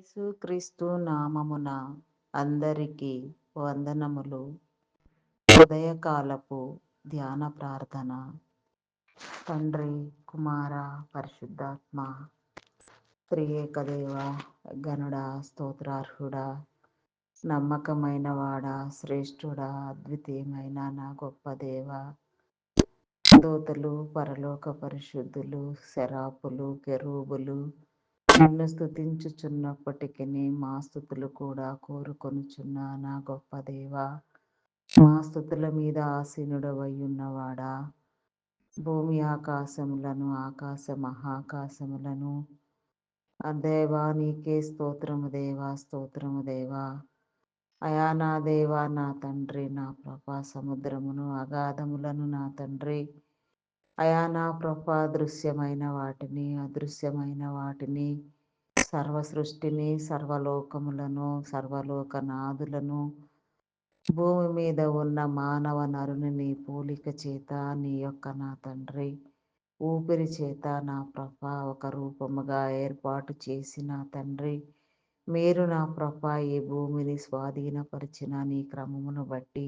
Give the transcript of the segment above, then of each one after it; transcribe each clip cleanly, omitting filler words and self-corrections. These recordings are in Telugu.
యేసుక్రీస్తు నామమున అందరికీ వందనములు. ఉదయకాలపు ధ్యాన ప్రార్థన. తండ్రి, కుమార, పరిశుద్ధాత్మ, త్రియేక దేవ, గణుడా, స్తోత్రార్హుడా, నమ్మకమైన వాడా, శ్రేష్ఠుడా, అద్వితీయమైన నా గొప్ప దేవ, దూతలు, పరలోక పరిశుద్ధులు, శరాపులు, కెరూబులు నిన్ను స్తుతించుచున్నప్పటికీ మా స్థుతులు కూడా కోరుకొనుచున్న నా గొప్ప దేవ, మా స్థుతుల మీద ఆసీనుడవై ఉన్నవాడా, భూమి ఆకాశములను, ఆకాశ మహాకాశములను దేవా నీకే స్తోత్రము దేవా, స్తోత్రము దేవా. అయా నా దేవా, నా తండ్రి, నా ప్రభా, సముద్రమును అగాధములను నా తండ్రి, అయా నా ప్రభా, దృశ్యమైన వాటిని అదృశ్యమైన వాటిని, సర్వ సృష్టిని, సర్వలోకములను, సర్వలోకనాథులను, భూమి మీద ఉన్న మానవ నరుని నీ పోలిక చేత, నీ యొక్క నా తండ్రి ఊపిరి చేత నా ప్రభా ఒక రూపముగా ఏర్పాటు చేసిన తండ్రి, మీరు నా ప్రభా ఈ భూమిని స్వాధీనపరిచిన నీ క్రమమును బట్టి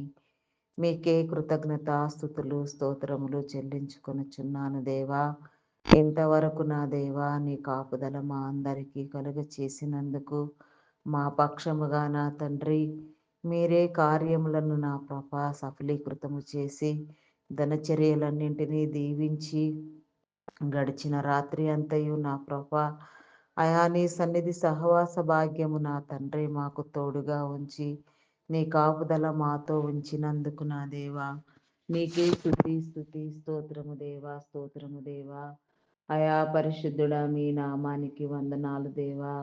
మీకే కృతజ్ఞతాస్తుతులు, స్తోత్రములు చెల్లించుకొనుచున్నాను దేవా. ఇంతవరకు నా దేవా నీ కాపుదల మా అందరికీ కలుగ చేసినందుకు, మా పక్షముగా నా తండ్రి మీరే కార్యములను నా ప్రభా సఫలీకృతము చేసి దినచర్యలన్నింటినీ దీవించి గడిచిన రాత్రి అంతయు నా ప్రభా అయా నీ సన్నిధి సహవాస భాగ్యము నా తండ్రి మాకు తోడుగా ఉంచి నీ కాపుదల మాతో ఉంచినందుకు నా దేవా నీకే స్తుతి స్తుతి, స్తోత్రము దేవా, స్తోత్రము దేవా. అయా పరిశుద్ధుడా, మీ నామానికి వందనాలు దేవా.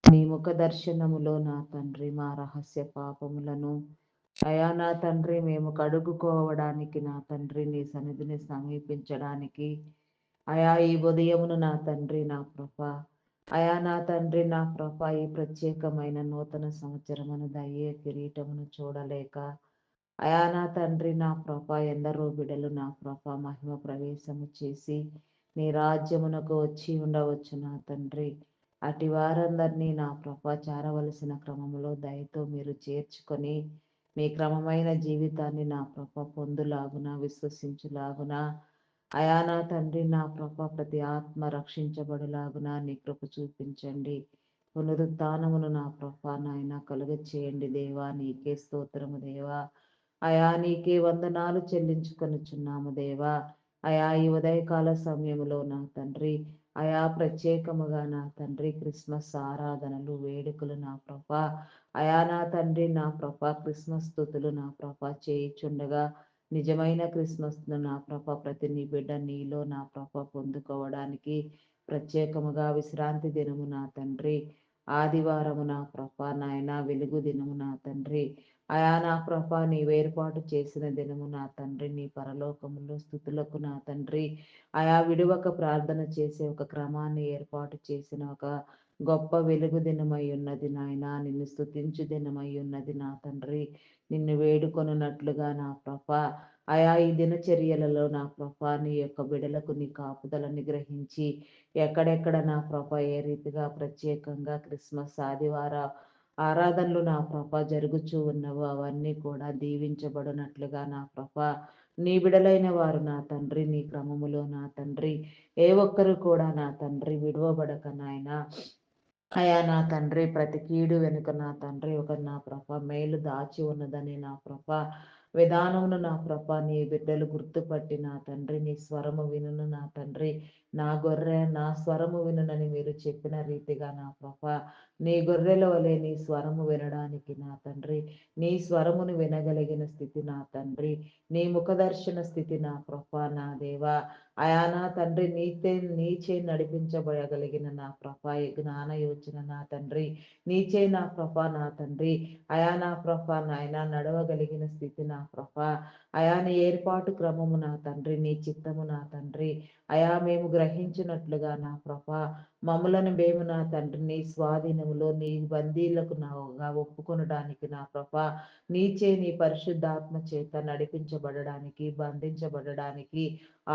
నీ ముఖ దర్శనములో నా తండ్రి మా రహస్య పాపములను అయా నా తండ్రి మేము కడుగుకోవడానికి నా తండ్రి నీ సన్నిధిని సమీపించడానికి అయా ఈ ఉదయమును నా తండ్రి నా ప్రభ అయా నా తండ్రి నా ప్రభ ఈ ప్రత్యేకమైన నూతన సంవత్సరమును దయ్యే కిరీటమును చూడలేక అయా నా తండ్రి నా ప్రభ ఎందరో బిడలు నా ప్రభ మహిమ ప్రవేశము చేసి నీ రాజ్యమునకు వచ్చి ఉండవచ్చు నా తండ్రి. అటు వారందరినీ నా ప్రభ చేరవలసిన క్రమంలో దయతో మీరు చేర్చుకొని మీ క్రమమైన జీవితాన్ని నా ప్రభ పొందులాగున విశ్వసించులాగున అయా నా తండ్రి నా ప్రభ ప్రతి ఆత్మ రక్షించబడులాగున నీ కృప చూపించండి. పునరుత్థానమును నా ప్రభ నాయన కలుగ చేయండి దేవా. నీకే స్తోత్రము దేవా. అయా నీకే వందనాలు చెల్లించుకొనుచున్నాము దేవా. అయా ఈ ఉదయకాల సమయంలో నా తండ్రి అయా ప్రత్యేకముగా నా తండ్రి క్రిస్మస్ ఆరాధనలు వేడుకలు నా ప్రభ అయా నా తండ్రి నా ప్రభ క్రిస్మస్ స్తుతులు నా ప్రభ చేయిచుండగా నిజమైన క్రిస్మస్ను నా ప్రభ ప్రతి నీ బిడ్డ నీలో నా ప్రభ పొందుకోవడానికి ప్రత్యేకముగా విశ్రాంతి దినము నా తండ్రి ఆదివారము నా ప్రభ నాయన వెలుగు దినము నా తండ్రి అయా నా ప్రభ నీ వేర్పాటు చేసిన దినము నా తండ్రి నీ పరలోకములో స్థుతులకు నా తండ్రి అయా విడువక ప్రార్థన చేసే ఒక క్రమాన్ని ఏర్పాటు చేసిన ఒక గొప్ప వెలుగు దినమై ఉన్నది నాయన. నిన్ను స్తుతించు దినమై ఉన్నది నా తండ్రి. నిన్ను వేడుకొనున్నట్లుగా నా ప్రభ అయా ఈ దినచర్యలలో నా ప్రభ నీ యొక్క బిడలకు నీ కాపుదలని గ్రహించి ఎక్కడెక్కడ నా ప్రభ ఏ రీతిగా ప్రత్యేకంగా క్రిస్మస్ ఆదివార ఆరాధనలు నా ప్రభ జరుగుచూ ఉన్నవో అవన్నీ కూడా దీవించబడినట్లుగా నా ప్రభ నీ బిడలైన వారు నా తండ్రి నీ క్రమములో నా తండ్రి ఏ ఒక్కరు కూడా నా తండ్రి విడువబడక నాయన అయా నా తండ్రి ప్రతి కీడు వెనుక నా తండ్రి ఒక నా ప్రభ మేలు దాచి ఉన్నదని నా ప్రభ విధానమును నా ప్రభ నీ బిడ్డలు గుర్తుపట్టి నా తండ్రి నీ స్వరము వినును నా తండ్రి. నా గొర్రె నా స్వరము వినునని మీరు చెప్పిన రీతిగా నా ప్రభ నీ గొర్రెల వలె నీ స్వరము వినడానికి నా తండ్రి నీ స్వరమును వినగలిగిన స్థితి నా తండ్రి నీ ముఖదర్శన స్థితి నా ప్రభ నా దేవా అయా నా తండ్రి నీచే నడిపించబడగలిగిన నా ప్రభ ఈ జ్ఞాన యోచన నా తండ్రి నీచే నా ప్రభ నా తండ్రి అయా నా ప్రభ నాయన నడవగలిగిన స్థితి నా ప్రభ అయా నీ ఏర్పాటు క్రమము నా తండ్రి నీ చిత్తము నా తండ్రి అయా మేము గ్రహించినట్లుగా నా ప్రభ మమ్ములను మేము నా తండ్రి నీ స్వాధీనములో నీ బందీలకు నాగా ఒప్పుకొనడానికి నా ప్రభా నీచే నీ పరిశుద్ధాత్మ చేత నడిపించబడడానికి బంధించబడడానికి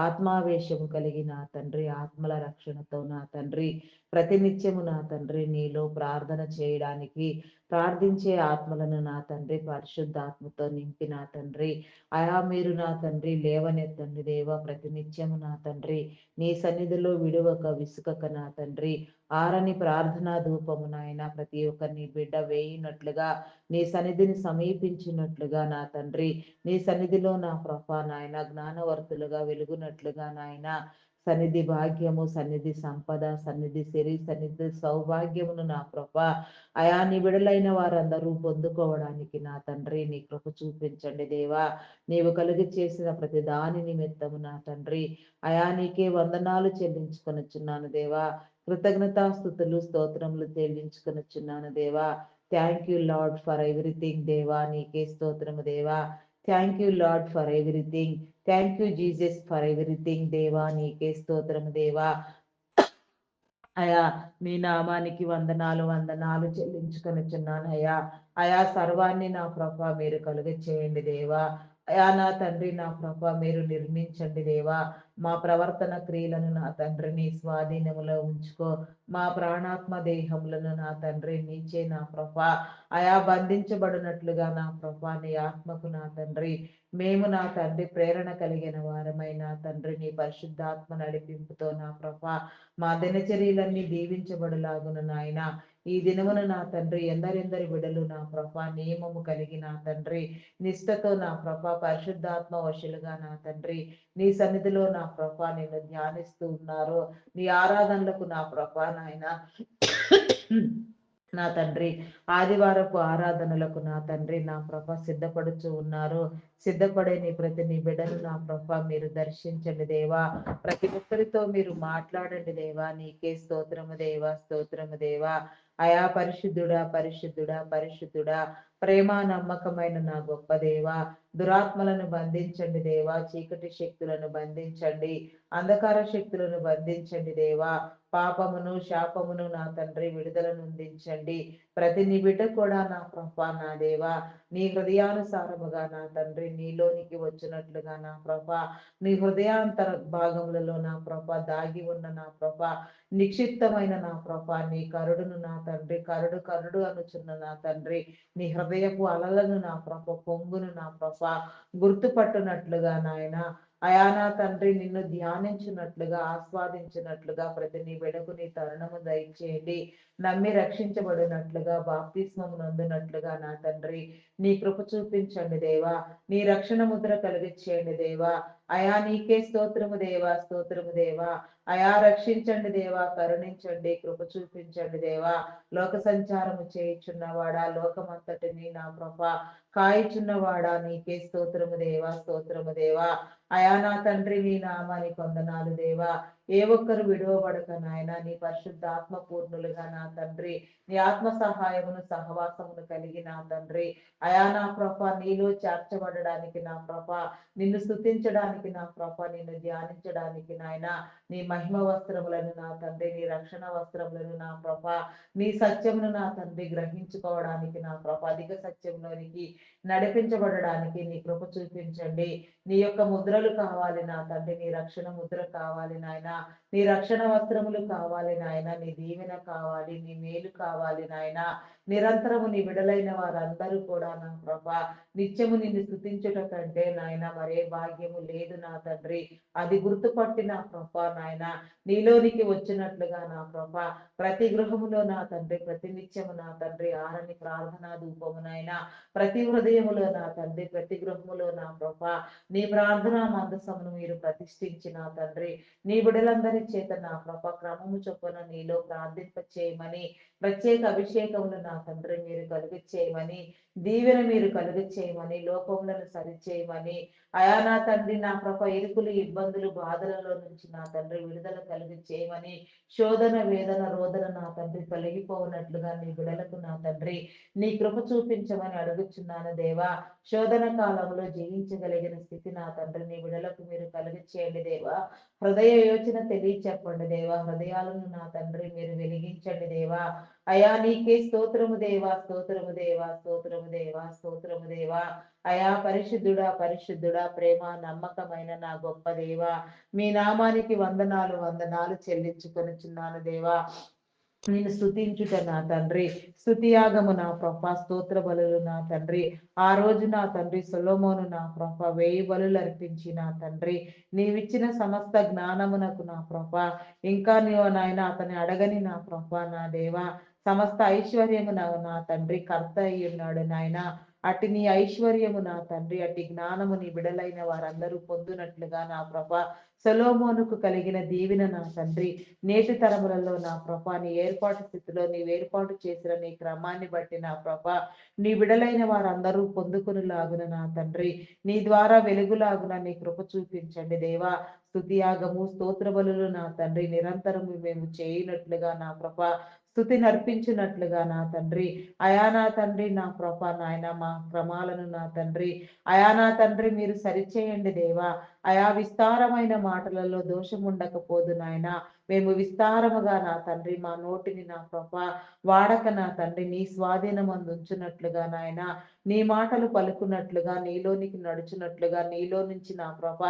ఆత్మావేశము కలిగి నా తండ్రి ఆత్మల రక్షణతో నా తండ్రి ప్రతినిత్యము నా తండ్రి నీలో ప్రార్థన చేయడానికి ప్రార్థించే ఆత్మలను నా తండ్రి పరిశుద్ధాత్మతో నింపి నా తండ్రి అయా మీరు నా తండ్రి లేవనెత్తండి దేవా ప్రతినిత్యము నా తండ్రి నీ సన్నిధిలో విడువక విసుకక నా తండ్రి ఆరని ప్రార్థనా ధూపము నాయన ప్రతి ఒక్కరిని బిడ్డ వేయినట్లుగా నీ సన్నిధిని సమీపించినట్లుగా నా తండ్రి నీ సన్నిధిలో నా ప్రభా నాయన జ్ఞానవర్తులుగా వెలుగునట్లుగా నాయన సన్నిధి భాగ్యము సన్నిధి సంపద సన్నిధి సిరి సన్నిధి సౌభాగ్యమును నా ప్రభా అయా నీ విడలైన వారందరూ పొందుకోవడానికి నా తండ్రి నీ కృప చూపించండి దేవా నీవు కలుగు చేసిన ప్రతి దాని నిమిత్తము నా తండ్రి అయా నీకే వందనాలు చెల్లించుకొనుచున్నాను దేవా కృతజ్ఞతాస్థుతులు స్తోత్రములు చెల్లించుకొనుచున్నాను దేవా thank you lord for everything దేవా నీకే స్తోత్రము దేవా thank you lord for everything thank you Jesus for everything దేవా నీకే స్తోత్రము దేవా అయా నీ నామానికి వందనాలు వందనాలు చెల్లించుకొనిచున్నాను అయ్యా అయా సర్వాన్ని నా ప్రభ మీరు కలుగ చేయండి దేవా అయా నా తండ్రి నా ప్రభ మీరు నిర్మించండి దేవా మా ప్రవర్తన క్రియలను నా తండ్రి నీ స్వాధీనములో ఉంచుకో మా ప్రాణాత్మ దేహములను నా తండ్రి నీచే నా ప్రభ అయా బంధించబడినట్లుగా నా ప్రభ నీ ఆత్మకు నా తండ్రి మేము నా తండ్రి ప్రేరణ కలిగిన వారమై నా తండ్రి నీ పరిశుద్ధాత్మ నడిపింపుతో నా ప్రభ మా దినచర్యలన్నీ దీవించబడులాగున నాయన ఈ దినమున నా తండ్రి ఎందరెందరి బిడలు నా ప్రభ నియమము కలిగి నా తండ్రి నిష్టతో నా ప్రభ పరిశుద్ధాత్మ వశులుగా నా తండ్రి నీ సన్నిధిలో నా ప్రభ నిన్ను ధ్యానిస్తూ ఉన్నారు నీ ఆరాధనలకు నా ప్రభ నాయన నా తండ్రి ఆదివారపు ఆరాధనలకు నా తండ్రి నా ప్రభ సిద్ధపడుచు ఉన్నారు సిద్ధపడే నీ బిడ్డను నా ప్రభ మీరు దర్శించండి దేవా ప్రతి ఒక్కరితో మీరు మాట్లాడండి దేవా నీకే స్తోత్రము దేవా స్తోత్రము దేవా అయా పరిశుద్ధుడా పరిశుద్ధుడా పరిశుద్ధుడా ప్రేమ నమ్మకమైన నా గొప్ప దేవా దురాత్మలను బంధించండి దేవా చీకటి శక్తులను బంధించండి అంధకార శక్తులను బంధించండి దేవా పాపమును శాపమును నా తండ్రి విడుదలను అందించండి ప్రతి నీ బిడ్డ కూడా నా ప్రభా నా దేవా నీ హృదయానుసారముగా నా తండ్రి నీలోనికి వచ్చినట్లుగా నా ప్రభా నీ హృదయాంతర భాగములలో నా ప్రభా దాగి ఉన్న నా ప్రభా నిక్షిప్తమైన నా ప్రభా నీ కరుడును నా తండ్రి కరుడు కరుడు అనుచున్న నా తండ్రి నీ హృదయపు అలలను నా ప్రభ పొంగును నా ప్రభా గుర్తుపట్టునట్లుగా నాయన అయా నా తండ్రి నిన్ను ధ్యానించినట్లుగా ఆస్వాదించినట్లుగా ప్రతి నీ బిడకు నీ తరుణము దయచేయండి నమ్మి రక్షించబడినట్లుగా బాప్తిస్మము నందునట్లుగా నా తండ్రి నీ కృప చూపించండి దేవా నీ రక్షణ ముద్ర కలిగించేయండి దేవా అయా నీకే స్తోత్రము దేవా స్తోత్రము దేవా అయా రక్షించండి దేవా కరుణించండి కృప చూపించండి దేవా లోక సంచారము చేయుచున్నవాడా లోకమంతటిని నా ప్రభ కాయుచున్నవాడా నీకే స్తోత్రము దేవా స్తోత్రము దేవా అయా నా తండ్రి నీ నామానికి వందనాలు దేవా ఏ ఒక్కరు విడువబడక నాయన నీ పరిశుద్ధాత్మ పూర్ణులుగా నా తండ్రి నీ ఆత్మ సహాయమును సహవాసమును కలిగి నా తండ్రి అయా నా ప్రభ నీలో చేర్చబడడానికి నా ప్రభ నిన్ను స్తుతించడానికి నా ప్రభ నిన్ను ధ్యానించడానికి నాయన నీ మహిమ వస్త్రములను నా తండ్రి నీ రక్షణ వస్త్రములను నా ప్రభ నీ సత్యమును నా తండ్రి గ్రహించుకోవడానికి నా ప్రభ అధిక సత్యంలోనికి నడిపించబడడానికి నీ కృప చూపించండి నీ యొక్క ముద్రలు కావాలి నా తండ్రి నీ రక్షణ ముద్ర కావాలి నాయన నీ రక్షణ వస్త్రములు కావాలి నాయన నీ దీవెన కావాలి నీ మేలు కావాలి నాయన నిరంతరము నీ విడలైన వారందరూ కూడా నా ప్రభ నిత్యము నిన్ను స్తుతించుట కంటే నాయన మరే భాగ్యము లేదు నా తండ్రి అది గుర్తుపట్టి నా ప్రభ నాయన నీలోనికి వచ్చినట్లుగా నా ప్రభ ప్రతి గృహములో నా తండ్రి ప్రతి నిత్యము నా తండ్రి ఆరని ప్రార్థనా ధూపమునైనా ప్రతి హృదయములో నా తండ్రి ప్రతి గృహములో నా ప్రభ నీ ప్రార్థనా మందసమును మీరు ప్రతిష్ఠించిన తండ్రి నీ బిడలందరి చేత నా ప్రభ క్రమము చొప్పున నీలో ప్రార్థింప చేయమని ప్రత్యేక అభిషేకములు నా తండ్రి మీరు కలుగ చేయమని దీవెన మీరు కలుగ చేయమని లోపములను సరిచేయమని అయా నా తండ్రి నా ప్రభ ఇరుకులు ఇబ్బందులు బాధలలో నుంచి నా తండ్రి విడుదల కలుగ చేయమని శోధన వేదన రోదన నా తండ్రి కలిగిపోనట్లుగా నీ బిడలకు నా తండ్రి నీ కృప చూపించమని అడుగుచున్నాను దేవా శోధన కాలంలో జయించగలిగిన స్థితి నా తండ్రి నీ బిడలకు మీరు కలుగ చేయండి దేవా హృదయ యోచన ఆలోచన తెలియచెప్పండి దేవా. హృదయాలను నా తండ్రి మీరు వెలిగించండి దేవా. అయా నీకే స్తోత్రము దేవా, స్తోత్రము దేవా, స్తోత్రము దేవా, స్తోత్రము దేవా. అయా పరిశుద్ధుడా, పరిశుద్ధుడా, ప్రేమ నమ్మకమైన నా గొప్ప దేవా, మీ నామానికి వందనాలు వందనాలు చెల్లించుకొనుచున్నాను దేవా. నేను స్తుతించుట నా తండ్రి, స్తుతియాగము నా ప్రభ, స్తోత్ర బలులు నా తండ్రి. ఆ రోజు నా తండ్రి సొలొమోను నా ప్రభ 1000 బలులు అర్పించి నా తండ్రి, నీవిచ్చిన సమస్త జ్ఞానమునకు నా ప్రభ, ఇంకా నీవు నాయన అతని అడగని నా ప్రభ నా దేవా, సమస్త ఐశ్వర్యము నా తండ్రి కర్త అయి ఉన్నాడు నాయన. అటు నీ ఐశ్వర్యము నా తండ్రి, అటు జ్ఞానము నీ బిడలైన వారందరూ పొందునట్లుగా నా ప్రభ, సొలొమోనుకు కలిగిన దీవెన నా తండ్రి నేటి తరములలో నా ప్రభ, నీ ఏర్పాటు స్థితిలో నీవు ఏర్పాటు చేసిన నీ క్రమాన్ని బట్టి నా ప్రభ, నీ బిడలైన వారందరూ పొందుకునిలాగున నా తండ్రి, నీ ద్వారా వెలుగులాగున నీ కృప చూపించండి దేవా. స్తుతియాగము స్తోత్ర బలులు నా తండ్రి నిరంతరము మేము చేయునట్లుగా నా ప్రభ, స్థుతి నర్పించినట్లుగా నా తండ్రి, అయా నా తండ్రి నా ప్రభ నాయన మా క్రమాలను నా తండ్రి, అయా నా తండ్రి మీరు సరిచేయండి దేవా. అయా విస్తారమైన మాటలలో దోషం ఉండకపోదు నాయన, మేము విస్తారముగా నా తండ్రి మా నోటిని నా ప్రభ వాడక నా తండ్రి నీ స్వాధీనమందు ఉంచునట్లుగా నాయన, నీ మాటలు పలుకున్నట్లుగా, నీలోనికి నడుచునట్లుగా, నీలో నుంచి నా ప్రభ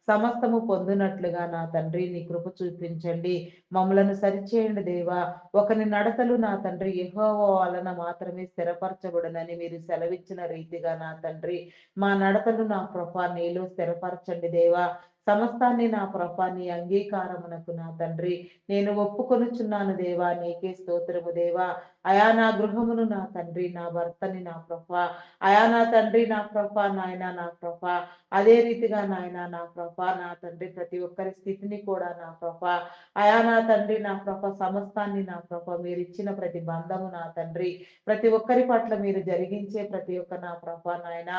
సమస్తము పొందునట్లుగా నా తండ్రి నీ కృప చూపించండి. మమ్మలను సరిచేయండి దేవా. ఒకని నడతలు నా తండ్రి యెహోవా వలన మాత్రమే స్థిరపరచబడునని మీరు సెలవిచ్చిన రీతిగా నా తండ్రి మా నడతలు నా ప్రభ నీలో స్థిరపరచండి దేవా. సమస్తాన్ని నా ప్రభ నీ అంగీకారమునకు నా తండ్రి నేను ఒప్పుకొనుచున్నాను దేవా. నీకే స్తోత్రము దేవా. అయా నా గృహమును నా తండ్రి, నా భర్తని నా ప్రభ, అయా నా తండ్రి నా ప్రభ నాయన నా ప్రభ, అదే రీతిగా నాయన నా ప్రభ నా తండ్రి ప్రతి ఒక్కరి స్థితిని కూడా నా ప్రభ, అయా నా తండ్రి నా ప్రభ సమస్తాన్ని నా ప్రభ మీరు ఇచ్చిన ప్రతి బంధము నా తండ్రి, ప్రతి ఒక్కరి పట్ల మీరు జరిగించే ప్రతి ఒక్క నా ప్రభ నాయన,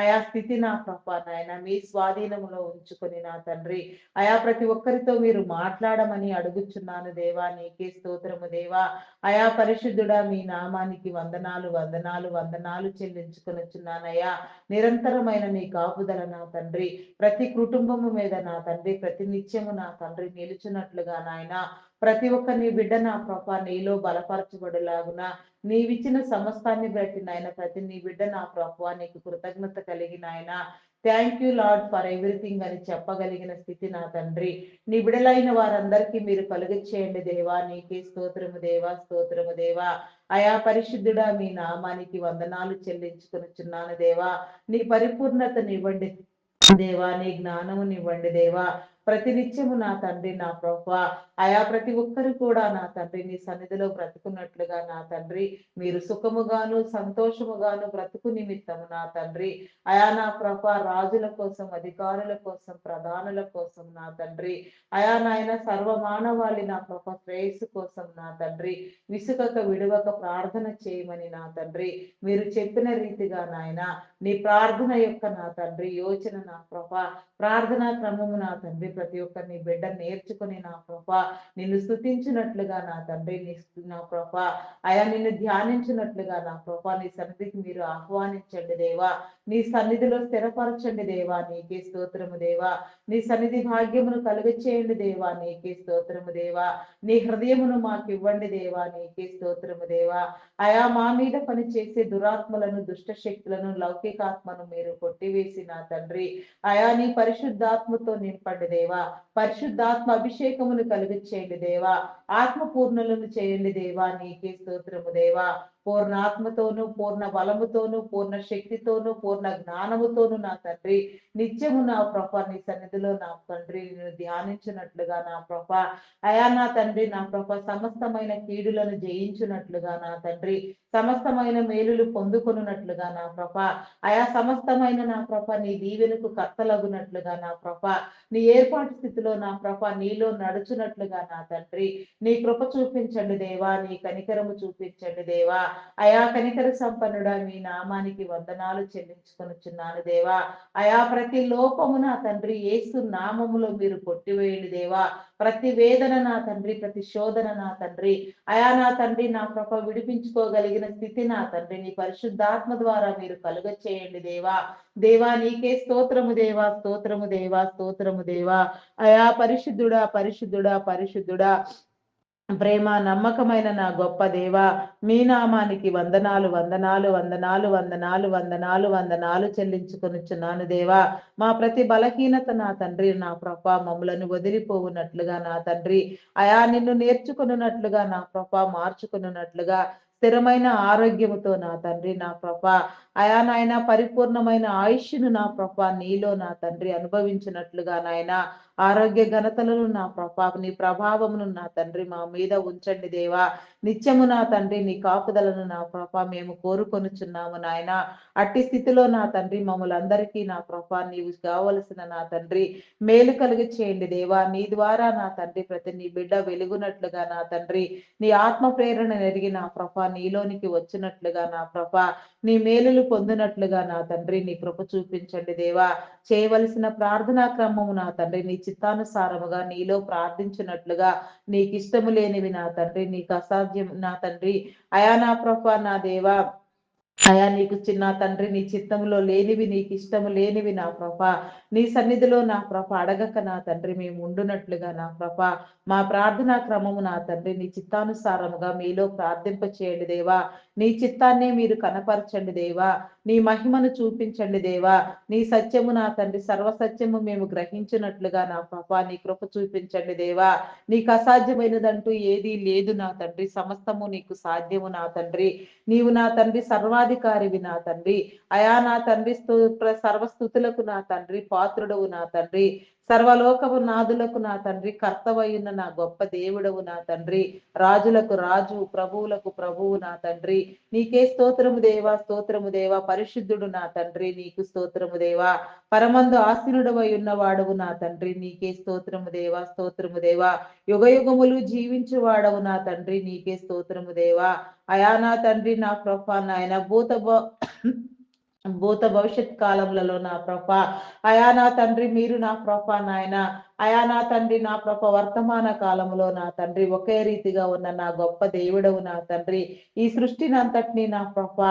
అయా స్థితి నా ప్రభ నాయన మీ స్వాధీనములో ఉంచుకొని నా తండ్రి, అయా ప్రతి ఒక్కరితో మీరు మాట్లాడమని అడుగుచున్నాను దేవా. నీకే స్తోత్రము దేవా. అయా పరిశుద్ధుడా మీ నామానికి వందనాలు వందనాలు వందనాలు చెల్లించుకొనుచున్నానయ్యా. నిరంతరమైన నీ కాపుదల నా తండ్రి ప్రతి కుటుంబము మీద నా తండ్రి ప్రతి నిత్యము నా తండ్రి నిలుచున్నట్లుగా నాయన, ప్రతి ఒక్క నీ బిడ్డ నా ప్రభ నీలో బలపరచబడులాగున నీవిచ్చిన సమస్తాన్ని బట్టి నాయన ప్రతి నీ బిడ్డ నా ప్రభ నీకు కృతజ్ఞత కలిగి నాయన thank you lord for everything అని చెప్పగలిగిన స్థితి నా తండ్రి నీ బిడలైన వారందరికీ మీరు కలుగచేయండి దేవా. నీకే స్తోత్రము దేవా, స్తోత్రము దేవా. అయా పరిశుద్ధుడా మీ నామానికి వందనాలు చెల్లించుకొనుచున్నాను దేవా. నీ పరిపూర్ణతనివ్వండి దేవా, నీ జ్ఞానమునివ్వండి దేవా. ప్రతినిత్యము నా తండ్రి నా ప్రభా, అయా ప్రతి ఒక్కరు కూడా నా తండ్రి నీ సన్నిధిలో బ్రతుకున్నట్లుగా నా తండ్రి మీరు సుఖముగాను సంతోషముగాను బ్రతుకు నిమిత్తము నా తండ్రి, అయా నా ప్రభా రాజుల కోసం, అధికారుల కోసం, ప్రధానుల కోసం నా తండ్రి, అయా నాయన సర్వమానవాళి నా ప్రభ శ్రేయస్సు కోసం నా తండ్రి విసుకక విడువక ప్రార్థన చేయమని నా తండ్రి మీరు చెప్పిన రీతిగా నాయన నీ ప్రార్థన యొక్క నా తండ్రి యోచన నా ప్రభ ప్రార్థనా క్రమము నా తండ్రి ప్రతి ఒక్క నీ బిడ్డ నేర్చుకుని నా ప్రభ నిన్ను స్తుతించినట్లుగా నా తండ్రి నా ప్రభ అయా నిన్ను ధ్యానించినట్లుగా నా ప్రభ నీ సన్నిధికి మీరు ఆహ్వానించండి దేవా. నీ సన్నిధిలో స్థిరపరచండి దేవా. నీకే స్తోత్రము దేవా. నీ సన్నిధి భాగ్యమును కలుగచేయండి దేవా. నీకే స్తోత్రము దేవా. నీ హృదయమును మాకు ఇవ్వండి దేవా. నీకే స్తోత్రము దేవా. అయా మా మీద పని చేసే దురాత్మలను, దుష్ట శక్తులను, లౌకికాత్మను మీరు కొట్టివేసి నా తండ్రి అయా నీ పరిశుద్ధాత్మతో నింపండి దేవా. పరిశుద్ధాత్మ అభిషేకమును కలిగించేయండి దేవా. ఆత్మ పూర్ణులను చేయండి దేవా. నీకే స్తోత్రము దేవా. పూర్ణ ఆత్మతోను, పూర్ణ బలముతోను, పూర్ణ శక్తితోను, పూర్ణ జ్ఞానముతోను నా తండ్రి నిత్యము నా ప్రభ నీ సన్నిధిలో నా తండ్రి నేను ధ్యానించినట్లుగా నా ప్రభ అయా నా తండ్రి నా ప్రభ సమస్తమైన కీడులను జయించున్నట్లుగా నా తండ్రి సమస్తమైన మేలులు పొందుకొనున్నట్లుగా నా ప్రభ అయా సమస్తమైన నా ప్రభ నీ దీవెనకు కర్తలగునట్లుగా నా ప్రభ నీ ఏర్పాటు స్థితిలో నా ప్రభ నీలో నడుచున్నట్లుగా నా తండ్రి నీ కృప చూపించండి దేవా. నీ కనికరము చూపించండి దేవా. అయా కనికర సంపన్నుడా మీ నామానికి వందనాలు చెల్లించుకొనుచున్నాను దేవా. అయా ప్రతి లోపము నా తండ్రి యేసు నామములో మీరు కొట్టివేయండి దేవా. ప్రతి వేదన నా తండ్రి, ప్రతి శోధన నా తండ్రి, అయా నా తండ్రి నా ప్రభ విడిపించుకోగలిగిన స్థితి నా తండ్రి నీ పరిశుద్ధాత్మ ద్వారా మీరు కలుగ చేయండి దేవా. దేవా నీకే స్తోత్రము దేవా, స్తోత్రము దేవా, స్తోత్రము దేవా. అయా పరిశుద్ధుడా, పరిశుద్ధుడా, పరిశుద్ధుడా, ప్రేమ నమ్మకమైన నా గొప్ప దేవ, మీ నామానికి వందనాలు వందనాలు వందనాలు వందనాలు వందనాలు వందనాలు చెల్లించుకొనుచున్నాను దేవా. మా ప్రతి బలహీనత నా తండ్రి నా ప్రభ మమ్మలను వదిలిపోవునట్లుగా నా తండ్రి, అయా నిన్ను నేర్చుకున్నట్లుగా నా ప్రభ మార్చుకున్నట్లుగా స్థిరమైన ఆరోగ్యముతో నా తండ్రి నా ప్రభ, అయా నాయన పరిపూర్ణమైన ఆయుష్ను నా ప్రభ నీలో నా తండ్రి అనుభవించినట్లుగా నాయన ఆరోగ్య ఘనతలను నా ప్రభా నీ ప్రభావమును నా తండ్రి మా మీద ఉంచండి దేవా. నిత్యము నా తండ్రి నీ కాపుదలను నా ప్రభా మేము కోరుకొనుచున్నాము నాయన. అట్టి స్థితిలో నా తండ్రి మమ్మల్ని అందరికీ నా ప్రభా నీవు కావలసిన నా తండ్రి మేలు కలిగి చేయండి దేవా. నీ ద్వారా నా తండ్రి ప్రతి నీ బిడ్డ వెలుగునట్లుగా నా తండ్రి, నీ ఆత్మ ప్రేరణ ఎరిగి నా ప్రభా నీలోనికి వచ్చినట్లుగా నా ప్రభా, నీ మేలులు పొందినట్లుగా నా తండ్రి నీ కృప చూపించండి దేవా. చేయవలసిన ప్రార్థనా క్రమము నా తండ్రి నీ చిత్తానుసారముగా నీలో ప్రార్థించినట్లుగా, నీకు ఇష్టము లేనివి నా తండ్రి, నీకు అసాధ్యం నా తండ్రి, అయా నా ప్రభా నా దేవా, అయా నీకు చిన్న తండ్రి నీ చిత్తంలో లేనివి, నీకు ఇష్టము లేనివి నా ప్రభ నీ సన్నిధిలో నా ప్రభ అడగక నా తండ్రి మేము ఉండునట్లుగా నా ప్రభ మా ప్రార్థనా క్రమము నా తండ్రి నీ చిత్తానుసారముగా మీలో ప్రార్థింప చేయండి దేవా. నీ చిత్తాన్నే మీరు కనపరచండి దేవా. నీ మహిమను చూపించండి దేవా. నీ సత్యము నా తండ్రి సర్వసత్యము మేము గ్రహించినట్లుగా నా ప్రభ నీ కృప చూపించండి దేవా. నీకు అసాధ్యమైనదంటూ ఏదీ లేదు నా తండ్రి, సమస్తము నీకు సాధ్యము నా తండ్రి. నీవు నా తండ్రి సర్వాధికారివి నా తండ్రి, అయా నా తండ్రి సర్వస్థుతులకు నా తండ్రి పాత్రుడవు నా తండ్రి, సర్వలోకము నాదులకు నా తండ్రి కర్తవయున్న నా గొప్ప దేవుడవు నా తండ్రి, రాజులకు రాజు ప్రభువులకు ప్రభువు నా తండ్రి. నీకే స్తోత్రము దేవా, స్తోత్రము దేవా. పరిశుద్ధుడు నా తండ్రి నీకు స్తోత్రము దేవా. పరమందు ఆసీనుడవై ఉన్నవాడవు నా తండ్రి నీకే స్తోత్రము దేవా, స్తోత్రము దేవా. యుగ యుగములు జీవించువాడవు నా తండ్రి నీకే స్తోత్రము దేవా. అయా నా తండ్రి నా ప్రభా నాయన భూత భవిష్యత్ కాలములలో నా ప్రభ, అయా నా తండ్రి మీరు నా ప్రభ నాయన, అయా నా తండ్రి నా ప్రభ వర్తమాన కాలములో నా తండ్రి ఒకే రీతిగా ఉన్న నా గొప్ప దేవుడవు నా తండ్రి. ఈ సృష్టిని అంతటినీ నా ప్రభ,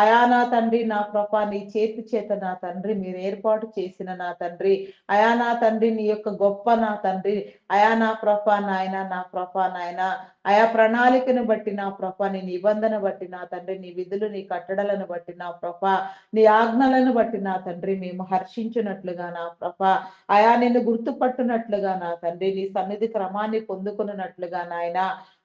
అయా నా తండ్రి నా ప్రభ నీ చేతి చేత నా తండ్రి మీరు ఏర్పాటు చేసిన నా తండ్రి, అయా నా తండ్రి నీ యొక్క గొప్ప నా తండ్రి, అయా నా ప్రభ నాయన నా ప్రభ నాయన, ఆయా ప్రణాళికను బట్టి నా ప్రభ నీ నిబంధన బట్టి నా తండ్రి నీ విధులు నీ కట్టడలను బట్టి నా ప్రభ నీ ఆజ్ఞలను బట్టి నా తండ్రి మేము హర్షించినట్లుగా నా ప్రభ, ఆయా నిన్ను గుర్తుపట్టునట్లుగా నా తండ్రి నీ సన్నిధి క్రమాన్ని పొందుకున్నట్లుగా నాయన,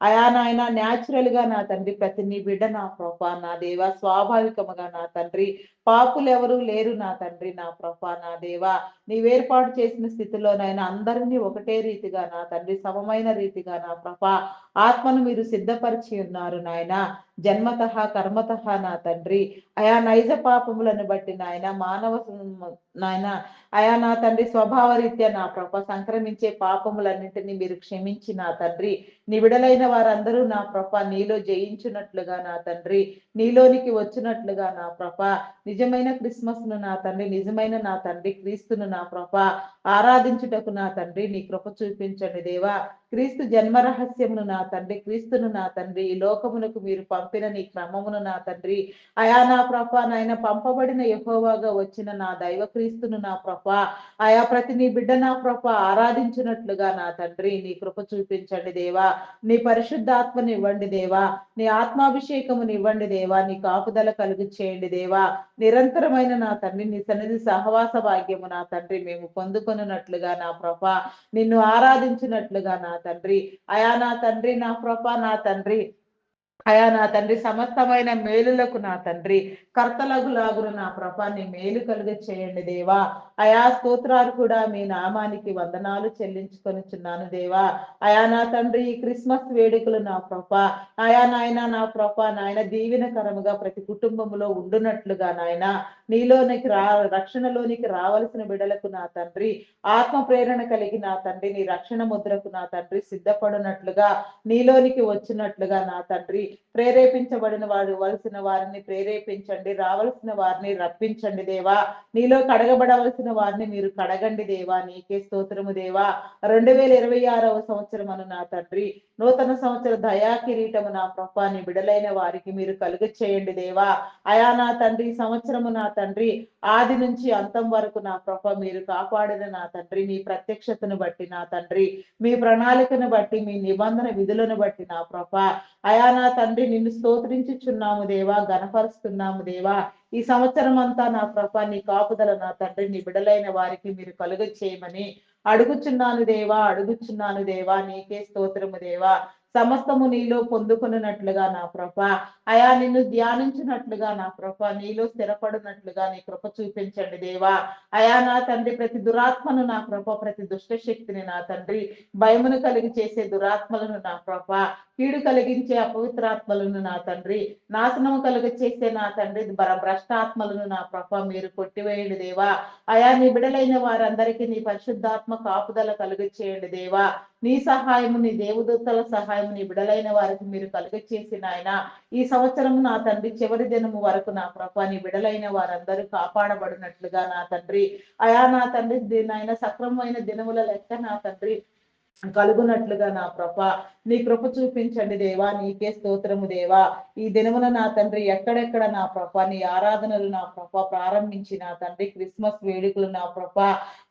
అయా నాయన న్యాచురల్ గా నా తండ్రి ప్రతి నీ బిడ్డ నా ప్రభ నా దేవ స్వాభావికముగా నా తండ్రి పాపులు ఎవరు లేరు నా తండ్రి నా ప్రభ నా దేవ, నీవేర్పాటు చేసిన స్థితిలోనైనా అందరినీ ఒకటే రీతిగా నా తండ్రి సమమైన రీతిగా నా ప్రభ ఆత్మను మీరు సిద్ధపరిచి ఉన్నారు నాయన. జన్మతః కర్మతః నా తండ్రి, అయా నైజ పాపములను బట్టి నాయన మానవ నాయన, అయా నా తండ్రి స్వభావ రీత్యా నా ప్రభ సంక్రమించే పాపములన్నింటినీ మీరు క్షమించి నా తండ్రి నివిడలైన వారందరూ నా ప్రభ నీలో జయించినట్లుగా నా తండ్రి, నీలోనికి వచ్చినట్లుగా నా ప్రభ నిజమైన క్రిస్మస్ ను నా తండ్రి, నిజమైన నా తండ్రి క్రీస్తును నా ప్రభ ఆరాధించుటకు నా తండ్రి నీ కృప చూపించండి దేవా. క్రీస్తు జన్మ రహస్యమును నా తండ్రి, క్రీస్తును నా తండ్రి ఈ లోకమునకు మీరు పంపిన నీ క్రమమును నా తండ్రి, అయా నా ప్రభ నాయన పంపబడిన యెహోవాగా వచ్చిన నా దైవ క్రీస్తును నా ప్రభ, ఆయా ప్రతి నీ బిడ్డ నా ప్రభ ఆరాధించినట్లుగా నా తండ్రి నీ కృప చూపించండి దేవా. నీ పరిశుద్ధాత్మని ఇవ్వండి దేవా, నీ ఆత్మాభిషేకముని ఇవ్వండి దేవా, నీ కాపుదల కలుగు చేయండి దేవా. నిరంతరమైన నా తండ్రి నీ సన్నిధి సహవాస భాగ్యము నా తండ్రి మేము పొందుకొనున్నట్లుగా నా ప్రభ, నిన్ను ఆరాధించినట్లుగా నా తండ్రి, అయా నా తండ్రి నా ప్రభ నా తండ్రి, అయా నా తండ్రి సమస్తమైన మేలులకు నా తండ్రి కర్తలగులాగున నా ప్రభాన్ని మేలు కలుగ చేయండి దేవా. అయా స్తోత్రాలు కూడా మీ నామానికి వందనాలు చెల్లించుకొనిచున్నాను దేవా. అయా నా తండ్రి ఈ క్రిస్మస్ వేడుకలు నా ప్రభ, అయా నాయన నా ప్రభ నాయన దీవెనకరముగా ప్రతి కుటుంబంలో ఉండునట్లుగా నాయన, నీలోనికి రక్షణలోనికి రావలసిన బిడలకు నా తండ్రి ఆత్మ ప్రేరణ కలిగి నా తండ్రి నీ రక్షణ ముద్రకు నా తండ్రి సిద్ధపడినట్లుగా నీలోనికి వచ్చినట్లుగా నా తండ్రి, ప్రేరేపించబడిన వారు వలసిన వారిని ప్రేరేపించండి, రావలసిన వారిని రప్పించండి దేవా. నీలో కడగబడవలసిన వారిని మీరు కడగండి దేవా. నీకే స్తోత్రము దేవా. 2026వ సంవత్సరమును నా తండ్రి, నూతన సంవత్సర దయా కిరీటము నా ప్రభా నీ బిడలైన వారికి మీరు కలుగ చేయండి దేవా. అయా నా తండ్రి, ఈ సంవత్సరము నా తండ్రి ఆది నుంచి అంతం వరకు నా ప్రభ మీరు కాపాడిన నా తండ్రి, మీ ప్రత్యక్షతను బట్టి నా తండ్రి, మీ ప్రణాళికను బట్టి, మీ నిబంధన విధులను బట్టి నా ప్రభ అయా నా తండ్రి నిన్ను స్తోత్రించుచున్నాము దేవా, గణపరుస్తున్నాము దేవా. ఈ సంవత్సరం అంతా నా ప్రభ నీ కాపుదల నా తండ్రి నీ బిడలైన వారికి మీరు కలుగ చేయమని అడుగుచున్నాను దేవా, అడుగుచున్నాను దేవా. నీకే స్తోత్రము దేవా. సమస్తము నీలో పొందుకున్నట్లుగా నా ప్రభ అయా నిన్ను ధ్యానించినట్లుగా నా ప్రభ నీలో స్థిరపడినట్లుగా నీ కృప చూపించండి దేవా. అయా నా తండ్రి, ప్రతి దురాత్మను నా ప్రభ, ప్రతి దుష్ట శక్తిని నా తండ్రి, భయమును కలిగి చేసే దురాత్మలను నా ప్రభ, కీడు కలిగించే అపవిత్రాత్మలను నా తండ్రి, నాశనము కలుగ చేసే నా తండ్రి భ్రష్టాత్మలను నా ప్రభ మీరు కొట్టివేయండి దేవా. అయా నీ బిడలైన వారందరికీ నీ పరిశుద్ధాత్మ కాపుదల కలుగ చేయండి దేవా. నీ సహాయము, నీ దేవదూతల సహాయము నీ బిడలైన వారికి మీరు కలుగ చేసిన ఆయన ఈ సంవత్సరం నా తండ్రి చివరి దినము వరకు నా ప్రభ నీ బిడలైన వారందరూ కాపాడబడినట్లుగా నా తండ్రి, అయా నా తండ్రి నాయన సక్రమమైన దినముల లెక్క నా తండ్రి కలుగునట్లుగా నా ప్రభ నీ కృప చూపించండి దేవా. నీకే స్తోత్రము దేవా. ఈ దినమున నా తండ్రి ఎక్కడెక్కడ నా ప్రభ నీ ఆరాధనలు నా ప్రభ ప్రారంభించి నా తండ్రి క్రిస్మస్ వేడుకలు నా ప్రభ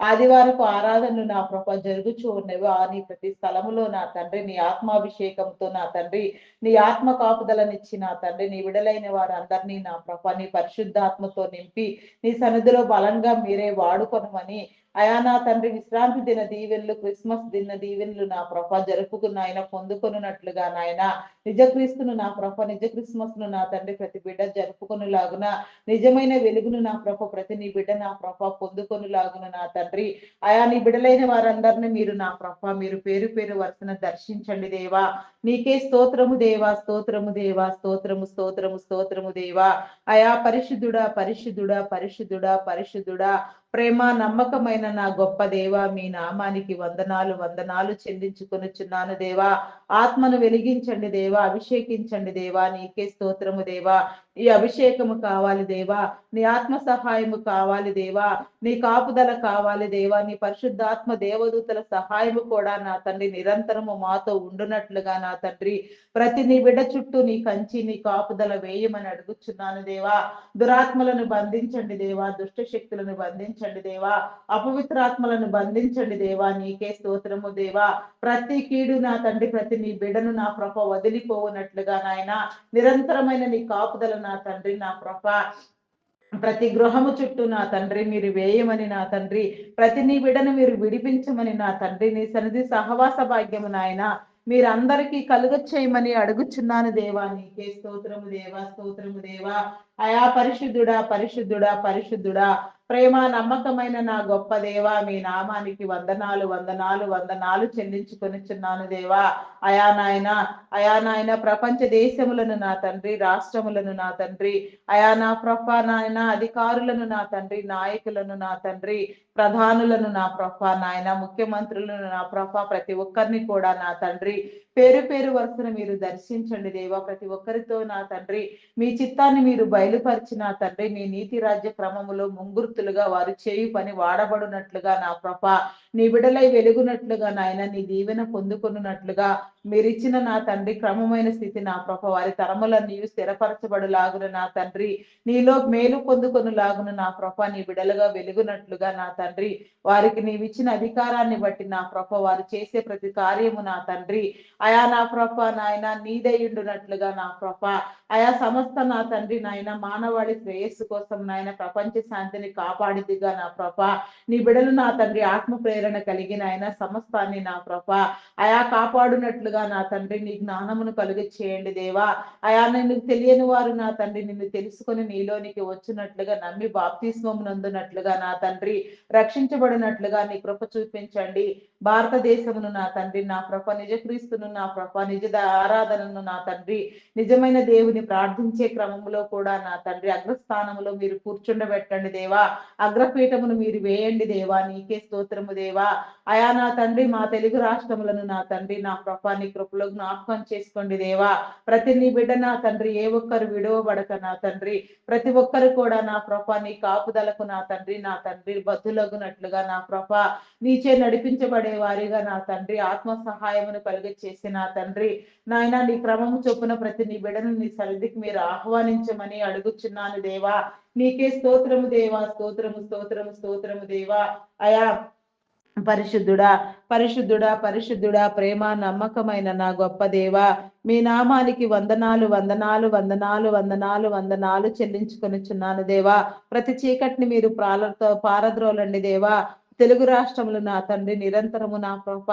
ఆదివారపు ఆరాధనలు నా ప్రభ జరుగుచూ ఉన్నవి. నీ ప్రతి స్థలములో నా తండ్రి నీ ఆత్మాభిషేకంతో నా తండ్రి నీ ఆత్మ కాపుదలనిచ్చి నా తండ్రి నీ విడలైన వారందరినీ నా ప్రభ నీ పరిశుద్ధాత్మతో నింపి నీ సన్నిధిలో బలంగా మీరే వాడుకొనమని అయా నా తండ్రి విశ్రాంతి దిన దీవెనలు, క్రిస్మస్ దిన దీవెనలు నా ప్రభ జరుపుకున్న ఆయన పొందుకొనున్నట్లుగా నాయన నిజక్రీస్తును నా ప్రభ, నిజ క్రిస్మస్ ను నా తండ్రి ప్రతి బిడ్డ జరుపుకొనులాగున, నిజమైన వెలుగును నా ప్రభ ప్రతి నీ బిడ్డ నా ప్రభ పొందుకొనులాగున నా తండ్రి, అయా నీ బిడలైన వారందరినీ మీరు నా ప్రభ మీరు పేరు పేరు వరుసన దర్శించండి దేవా. నీకే స్తోత్రము దేవా, స్తోత్రము దేవా, స్తోత్రము స్తోత్రము స్తోత్రము దేవా. అయా పరిశుద్ధుడా, పరిశుద్ధుడా, పరిశుద్ధుడా, పరిశుద్ధుడా, ప్రేమ నమ్మకమైన నా గొప్ప దేవా, మీ నామానికి వందనాలు వందనాలు చెల్లించుకొనుచున్నాను దేవా. ఆత్మను వెలిగించండి దేవా, అభిషేకించండి దేవా. నీకే స్తోత్రము దేవా. ఈ అభిషేకము కావాలి దేవా, నీ ఆత్మ సహాయము కావాలి దేవా, నీ కాపుదల కావాలి దేవా, నీ పరిశుద్ధాత్మ దేవదూతల సహాయము కూడా నా తండ్రి నిరంతరము మాతో ఉండునట్లుగా నా తండ్రి ప్రతి నీ బిడ్డ చుట్టూ నీ కంచి నీ కాపుదల వేయమని అడుగుచున్నాను దేవా. దురాత్మలను బంధించండి దేవా, దుష్ట శక్తులను బంధించండి దేవా, అపవిత్రాత్మలను బంధించండి దేవా. నీకే స్తోత్రము దేవా. ప్రతి కీడు నా తండ్రి ప్రతి నీ బిడ్డను నా ప్రభ వదిలిపోవునట్లుగా నాయన నిరంతరమైన నీ కాపుదల నా తండ్రి నా ప్రభ ప్రతి గృహము చుట్టూ నా తండ్రి మీరు వేయమని నా తండ్రి, ప్రతి నీ బిడ్డను మీరు విడిపించమని నా తండ్రి, నీ సన్నిధి సహవాస భాగ్యము నాయన మీరందరికీ కలుగచేయమని అడుగుచున్నాను దేవా. నీకే స్తోత్రము దేవా, స్తోత్రము దేవా. అయా పరిశుద్ధుడా, పరిశుద్ధుడా, పరిశుద్ధుడా, ప్రేమ నమ్మకమైన నా గొప్ప దేవా, మీ నామానికి వందనాలు వందనాలు వందనాలు చెల్లించుకొనిచున్నాను దేవా. అయా నాయన, అయా నాయన ప్రపంచ దేశములను నా తండ్రి, రాష్ట్రములను నా తండ్రి, అయా నా ప్రభ నాయన అధికారులను నా తండ్రి, నాయకులను నా తండ్రి, ప్రధానులను నా ప్రభ నాయన ముఖ్యమంత్రులను నా ప్రభ ప్రతి ఒక్కరిని కూడా నా తండ్రి పేరు పేరు వరుసను మీరు దర్శించండి దేవా. ప్రతి ఒక్కరితో నా తండ్రి మీ చిత్తాన్ని మీరు బయలుపరిచి నా తండ్రి మీ నీతి రాజ్య క్రమములో ముంగుర్తులుగా వారు చేయు పని వాడబడినట్లుగా నా ప్రభ నీ బిడలై వెలుగునట్లుగా నాయన నీ దీవెన పొందుకున్నట్లుగా మీరిచ్చిన నా తండ్రి క్రమమైన స్థితి నా ప్రభ వారి తరములన్నీ స్థిరపరచబడులాగున నా తండ్రి నీలో మేలు పొందుకొనులాగున నా ప్రభ నీ బిడలుగా వెలుగునట్లుగా నా తండ్రి వారికి నీవిచ్చిన అధికారాన్ని బట్టి నా ప్రభ వారు చేసే ప్రతి కార్యము నా తండ్రి అయా నా ప్రభ నాయన నీదయుండునట్లుగా నా ప్రభ అయా సమస్త నా తండ్రి నాయన మానవాళి శ్రేయస్సు కోసం నాయన ప్రపంచ శాంతిని కాపాడిదిగా నా ప్రభ నీ బిడలు నా తండ్రి ఆత్మ ప్రేరణ కలిగిన ఆయన సమస్తాన్ని నా ప్రభ అయా కాపాడునట్లుగా నా తండ్రి నీ జ్ఞానమును కలుగ చేయండి దేవా. అయా నిన్ను తెలియని వారు నా తండ్రి నిన్ను తెలుసుకొని నీలోనికి వచ్చినట్లుగా నమ్మి బాప్తిస్మం నందునట్లుగా నా తండ్రి రక్షించబడినట్లుగా నీ కృప చూపించండి. భారతదేశమును నా తండ్రి నా ప్రభ, నిజ క్రీస్తును నా ప్రభ, నిజ ఆరాధనను నా తండ్రి, నిజమైన దేవుని ప్రార్థించే క్రమంలో కూడా నా తండ్రి అగ్రస్థానంలో మీరు కూర్చుండబెట్టండి దేవా. అగ్రపీఠమును మీరు వేయండి దేవా. నీకే స్తోత్రము దేవా. అయా నా తండ్రి, మా తెలుగు రాష్ట్రములను నా తండ్రి నా ప్రభ నీ కృపలో జ్ఞాపకం చేసుకోండి దేవా. ప్రతి నీ బిడ్డ నా తండ్రి ఏ ఒక్కరు విడవబడక నా తండ్రి, ప్రతి ఒక్కరు కూడా నా ప్రభ నీ కాపుదలకు నా తండ్రి బతులగునట్లుగా నా ప్రభ నీచే నడిపించబడే వారిగా నా తండ్రి ఆత్మ సహాయమును కలిగి చేసి నా తండ్రి నాయన నీ క్రమము చొప్పున ప్రతి నీ బిడ్డను నీ సన్నిధికి మీరు ఆహ్వానించమని అడుగుచున్నాను దేవా. నీకే స్తోత్రము దేవా, స్తోత్రము స్తోత్రము స్తోత్రము దేవా. అయా పరిశుద్ధుడా పరిశుద్ధుడా పరిశుద్ధుడా, ప్రేమ నమ్మకమైన నా గొప్ప దేవా, మీ నామానికి వందనాలు వందనాలు వందనాలు వందనాలు వందనాలు చెల్లించుకొనిచున్నాను దేవా. ప్రతి చీకటిని మీరు పారద్రోలండి దేవా. తెలుగు రాష్ట్రములు నా తండ్రి నిరంతరము నా ప్రభ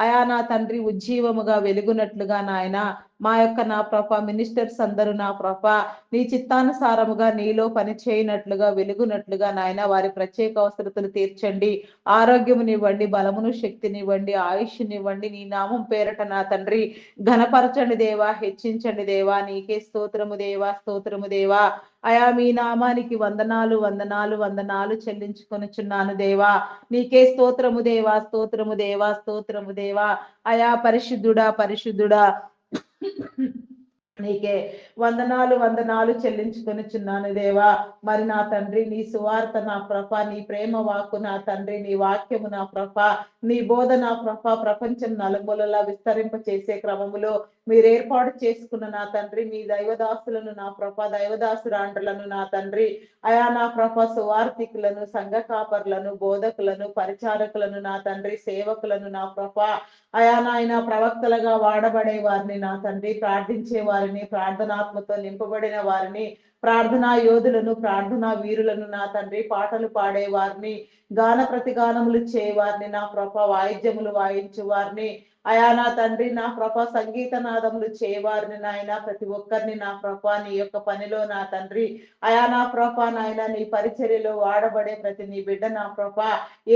అయా నా తండ్రి ఉజ్జీవముగా వెలుగునట్లుగా నాయన మా యొక్క నా ప్రభ మినిస్టర్స్ అందరూ నా ప్రభ నీ చిత్తానుసారముగా నీలో పని చేయనట్లుగా వెలుగునట్లుగా నాయన వారి ప్రత్యేక అవసరతలు తీర్చండి. ఆరోగ్యమునివ్వండి, బలమును శక్తినివ్వండి, ఆయుష్నివ్వండి. నీ నామం పేరట నా తండ్రి ఘనపరచండి దేవా, హెచ్చించండి దేవా. నీకే స్తోత్రము దేవా, స్తోత్రము దేవా. అయా మీ నామానికి వందనాలు వందనాలు వందనాలు చెల్లించుకొనుచున్నాను దేవా. నీకే స్తోత్రము దేవా, స్తోత్రము దేవా, స్తోత్రము దేవా. అయా పరిశుద్ధుడా పరిశుద్ధుడా, నీకే వందనాలు వందనాలు చెల్లించుకొనిచున్నాను దేవా. మరి నా తండ్రి నీ సువార్త నా ప్రభ, నీ ప్రేమ వాక్కు నా తండ్రి, నీ వాక్యము నా ప్రభ, నీ బోధ నా ప్రభ ప్రపంచం నలుమూలలా విస్తరింప చేసే క్రమములో మీరు ఏర్పాటు చేసుకున్న నా తండ్రి మీ దైవదాసులను నా ప్రభ, దైవదాసురాండ్రులను నా తండ్రి అయా నా ప్రభ సువార్థికులను, సంఘ కాపర్లను, బోధకులను, పరిచారకులను నా తండ్రి, సేవకులను నా ప్రభ అయా నాయన ప్రవక్తలుగా వాడబడే వారిని నా తండ్రి, ప్రార్థించే వారిని, ప్రార్థనాత్మతో నింపబడిన వారిని, ప్రార్థనా యోధులను, ప్రార్థనా వీరులను నా తండ్రి, పాటలు పాడే వారిని, గాన ప్రతిగానములు చేయవారిని నా ప్రభ, వాయిద్యములు వాయించు వారిని అయా నా తండ్రి నా ప్రభ సంగీత నాదములు చేయవారిని నాయన ప్రతి ఒక్కరిని నా ప్రభ నీ యొక్క పనిలో నా తండ్రి అయా నా ప్రభ నాయన నీ పరిచర్యలో వాడబడే ప్రతి నీ బిడ్డ నా ప్రభ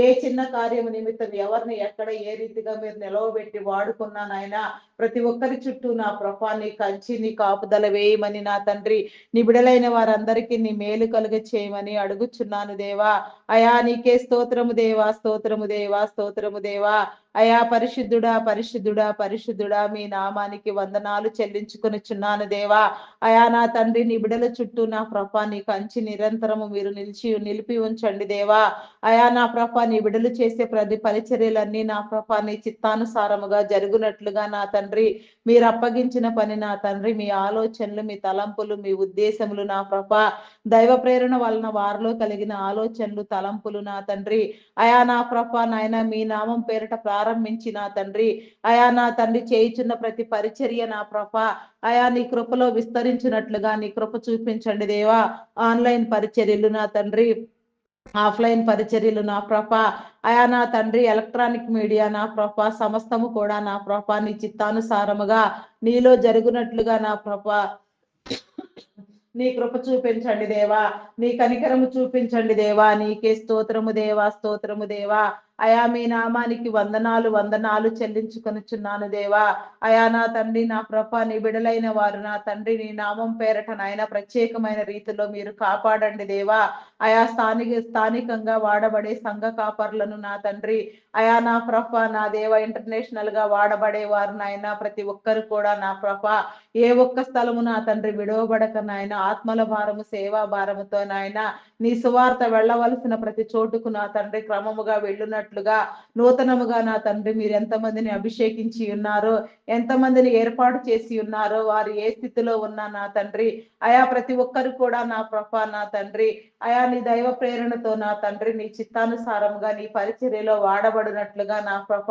ఏ చిన్న కార్యము నిమిత్తం ఎవరిని ఎక్కడ ఏ రీతిగా మీరు నిలవబెట్టి వాడుకున్నా నాయన ప్రతి ఒక్కరి చుట్టూ నా ప్రభ నీ కంచి నీ కాపుదల వేయమని నా తండ్రి నీ బిడలైన వారందరికీ నీ మేలు కలుగ చేయమని అడుగుచున్నాను దేవా. అయా నీకే స్తోత్రము దేవా, స్తోత్రము దేవా, స్తోత్రము దేవా. అయా పరిశుద్ధుడా పరిశుద్ధుడా పరిశుద్ధుడా, మీ నామానికి వందనాలు చెల్లించుకొనిచున్నాను దేవా. అయా నా తండ్రి నీ బిడల చుట్టూ నా ప్రభ నీ కంచి నిరంతరము మీరు నిలిపి ఉంచండి దేవా. అయా నా ప్రభ నీ బిడలు చేసే ప్రతి పరిచర్యలన్నీ నా ప్రభ నీ చిత్తానుసారముగా జరుగునట్లుగా నా తండ్రి మీరు అప్పగించిన పని నా తండ్రి, మీ ఆలోచనలు, మీ తలంపులు, మీ ఉద్దేశములు నా ప్రభ దైవ ప్రేరణ వలన వారిలో కలిగిన ఆలోచనలు, తలంపులు నా తండ్రి అయా నా ప్రభ నాయన మీ నామం పేరిట ప్రారంభించి నా తండ్రి అయా నా తండ్రి చేయుచున్న ప్రతి పరిచర్య నా ప్రభ అయా నీ కృపలో విస్తరించినట్లుగా నీ కృప చూపించండి దేవా. ఆన్లైన్ పరిచర్యలు నా తండ్రి, ఆఫ్లైన్ పరిచర్యలు నా ప్రభ అయా నా తండ్రి, ఎలక్ట్రానిక్ మీడియా నా ప్రభ సమస్తము కూడా నా ప్రభ నీ చిత్తానుసారముగా నీలో జరుగునట్లుగా నా ప్రభ నీ కృప చూపించండి దేవా. నీ కనికరము చూపించండి దేవా. నీకే స్తోత్రము దేవా, స్తోత్రము దేవా. అయా మీ నామానికి వందనాలు వందనాలు చెల్లించుకొనిచున్నాను దేవా. అయా నా తండ్రి నా ప్రభ నీ బిడలైన వారు నా తండ్రి నీ నామం పేరట నాయన ప్రత్యేకమైన రీతిలో మీరు కాపాడండి దేవా. అయా స్థానికంగా వాడబడే సంఘ కాపర్లను నా తండ్రి అయా నా ప్రభ నా దేవ ఇంటర్నేషనల్ గా వాడబడే వారు నాయన ప్రతి ఒక్కరు కూడా నా ప్రభ ఏ ఒక్క స్థలము నా తండ్రి విడవబడక నాయన ఆత్మల భారము, సేవా భారముతో నాయన నీ సువార్త వెళ్ళవలసిన ప్రతి చోటుకు నా తండ్రి క్రమముగా వెళ్ళునట్లుగా నూతనముగా నా తండ్రి మీరు ఎంతమందిని అభిషేకించి ఉన్నారో, ఎంతమందిని ఏర్పాటు చేసి ఉన్నారో, వారు ఏ స్థితిలో ఉన్నా నా తండ్రి అయా ప్రతి ఒక్కరు కూడా నా ప్రభ నా తండ్రి అయా నీ దైవ ప్రేరణతో నా తండ్రి నీ చిత్తానుసారముగా నీ పరిచర్యలో వాడబడినట్లుగా నా ప్రభ